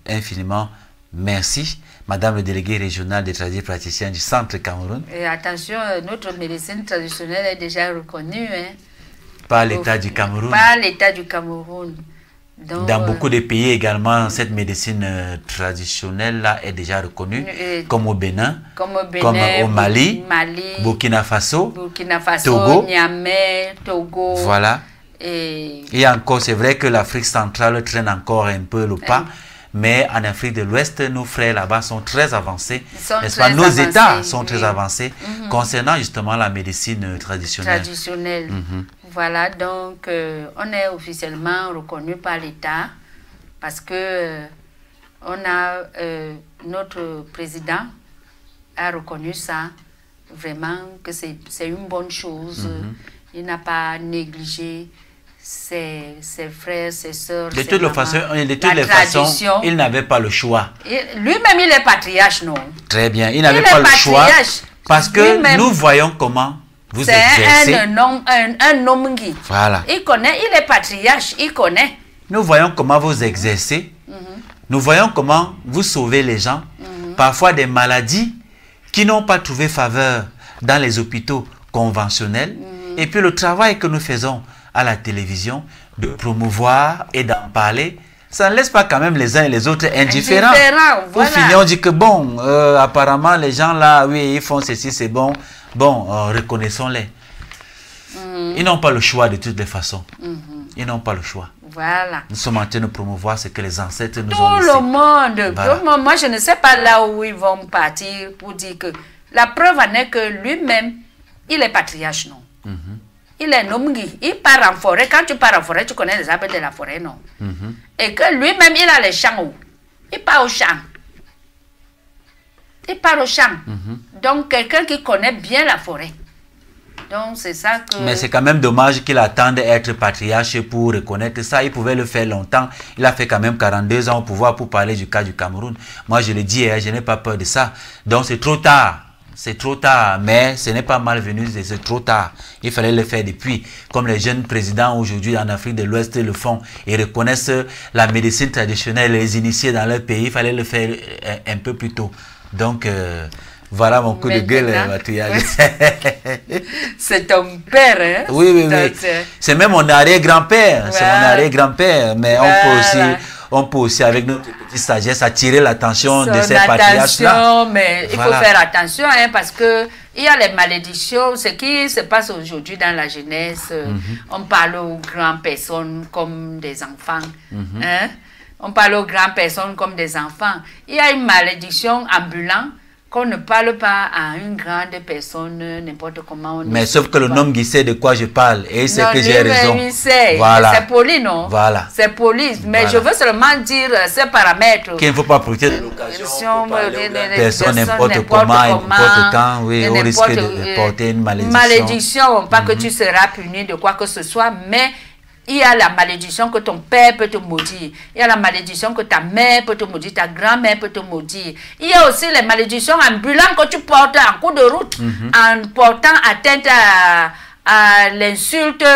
infiniment merci, Madame le délégué régional des tradipraticiens du Centre Cameroun. Et attention, notre médecine traditionnelle est déjà reconnue. Par l'État du Cameroun. Par l'État du Cameroun. Donc, dans beaucoup de pays également, cette médecine traditionnelle-là est déjà reconnue, comme au Bénin, comme au Mali, Burkina Faso, Togo, Niamey, Togo. Voilà. Et encore, c'est vrai que l'Afrique centrale traîne encore un peu le pas, mais en Afrique de l'Ouest, nos frères là-bas sont très avancés. Nos États sont très avancés concernant justement la médecine traditionnelle. Voilà, donc on est officiellement reconnu par l'État parce que notre président a reconnu ça, vraiment que c'est une bonne chose. Il n'a pas négligé ses frères, ses sœurs. De toutes les façons, il n'avait pas le choix. Lui-même, il est patriarche, non? Très bien, il n'avait pas le choix parce que nous voyons comment vous exercez. C'est un homme qui. Voilà. Il connaît, il est patriarche, il connaît. Nous voyons comment vous exercez. Nous voyons comment vous sauvez les gens. Parfois des maladies qui n'ont pas trouvé faveur dans les hôpitaux conventionnels. Et puis le travail que nous faisons à la télévision, de promouvoir et d'en parler, ça ne laisse pas quand même les uns et les autres indifférents. Voilà. Pour finir, on dit que bon, apparemment les gens là, oui, ils font ceci, c'est bon. Bon, reconnaissons-les. Ils n'ont pas le choix de toutes les façons. Ils n'ont pas le choix. Voilà. Nous sommes en train de promouvoir ce que les ancêtres nous tout ont laissé. Le monde. Voilà. Moi, je ne sais pas là où ils vont partir pour dire que la preuve en est que lui-même, il est patriarche, non? Il est nomgi. Il part en forêt. Quand tu pars en forêt, tu connais les arbres de la forêt, non? Et que lui-même, il a les champs où? Il part au champ. Il part au champ. Donc, quelqu'un qui connaît bien la forêt. Donc, c'est ça que... Mais c'est quand même dommage qu'il attende d'être patriarche pour reconnaître ça. Il pouvait le faire longtemps. Il a fait quand même 42 ans au pouvoir pour parler du cas du Cameroun. Moi, je le dis, je n'ai pas peur de ça. Donc, c'est trop tard. C'est trop tard, mais ce n'est pas malvenu, c'est trop tard. Il fallait le faire depuis. Comme les jeunes présidents aujourd'hui en Afrique de l'Ouest le font et reconnaissent la médecine traditionnelle, les initiés dans leur pays, il fallait le faire un peu plus tôt. Donc, voilà mon coup de gueule, Matouya. C'est ton père, hein? Oui, oui, oui. C'est même mon arrière-grand-père. Voilà. C'est mon arrière-grand-père. Mais voilà. on peut aussi, avec notre petite sagesse, attirer l'attention de ces patriarches-là. Mais il faut faire attention, hein, parce que il y a les malédictions. Ce qui se passe aujourd'hui dans la jeunesse, on parle aux grandes personnes comme des enfants. Hein? On parle aux grandes personnes comme des enfants. Il y a une malédiction ambulante qu'on ne parle pas à une grande personne, n'importe comment. Mais sauf que le homme qui sait de quoi je parle, et c'est que j'ai raison. Voilà. C'est poli, non? Voilà. C'est poli. Mais je veux seulement dire ces paramètres. Qu'il ne faut pas profiter de l'occasion pour parler de personnes n'importe comment, n'importe quand. Oui, on risque de porter une malédiction. Malédiction, pas que tu seras puni de quoi que ce soit, mais il y a la malédiction que ton père peut te maudire. Il y a la malédiction que ta mère peut te maudire, ta grand-mère peut te maudire. Il y a aussi les malédictions ambulantes que tu portes en cours de route, en portant atteinte à l'insulte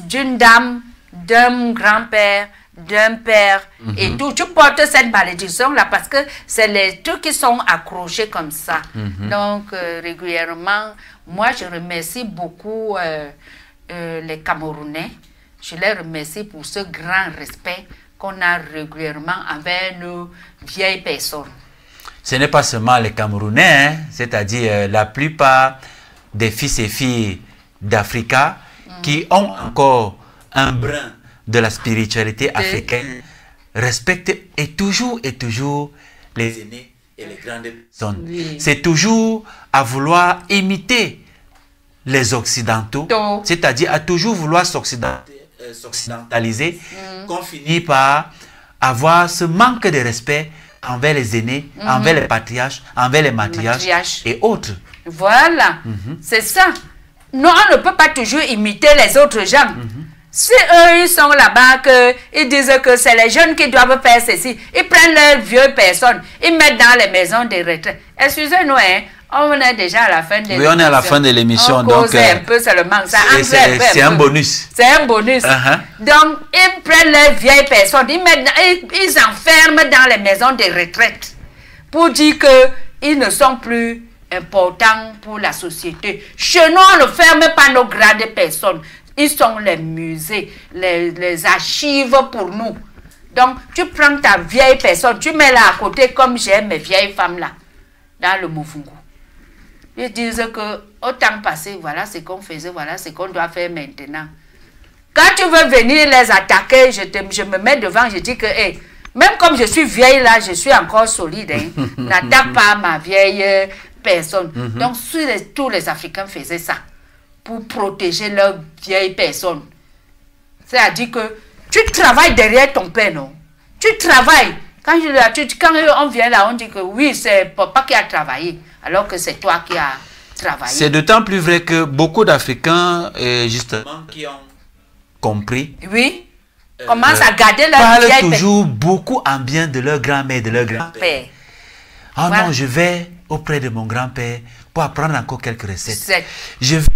d'une dame, d'un grand-père, d'un père et tout. Tu portes cette malédiction-là parce que c'est les trucs qui sont accrochés comme ça. Donc, régulièrement, moi, je remercie beaucoup les Camerounais. Je les remercie pour ce grand respect qu'on a régulièrement envers nos vieilles personnes. Ce n'est pas seulement les Camerounais, hein, c'est-à-dire la plupart des fils et filles d'Africa qui ont encore un brin de la spiritualité africaine, respectent et toujours les aînés et les grandes personnes. Oui. C'est toujours à vouloir imiter les Occidentaux, c'est-à-dire à toujours vouloir s'occidentaliser s'occidentaliser qu'on finit par avoir ce manque de respect envers les aînés, envers les patriarches, envers les matriarches et autres. Voilà, c'est ça. Non, on ne peut pas toujours imiter les autres gens. Si eux, ils sont là-bas, ils disent que c'est les jeunes qui doivent faire ceci, ils prennent leurs vieux personnes, ils mettent dans les maisons de retraite. Excusez-nous, hein, on est déjà à la fin de l'émission. Oui, on est à la fin de l'émission. Donc, un peu seulement ça. C'est un bonus. C'est un bonus. Donc, ils prennent leurs vieilles personnes, ils enferment dans les maisons de retraite pour dire qu'ils ne sont plus importants pour la société. Chez nous, on ne ferme pas nos grandes personnes. Ils sont les musées, les archives pour nous. Donc, tu prends ta vieille personne, tu mets là à côté comme j'aime mes vieilles femmes là, dans le Mofungu. Ils disent que au temps passé, voilà ce qu'on faisait, voilà ce qu'on doit faire maintenant. Quand tu veux venir les attaquer, je me mets devant, je dis que, hey, même comme je suis vieille là, je suis encore solide. Hein. N'attaque pas ma vieille personne. Donc, tous les Africains faisaient ça pour protéger leurs vieilles personnes. C'est-à-dire que tu travailles derrière ton père, non? Tu travailles. Quand on vient là, on dit que oui, c'est papa qui a travaillé, alors que c'est toi qui as travaillé. C'est d'autant plus vrai que beaucoup d'Africains, justement, qui ont compris, oui, commencent à garder leur parlent vieille toujours beaucoup en bien de leur grand-mère, de leur grand-père. Ah non, je vais auprès de mon grand-père pour apprendre encore quelques recettes. Je vais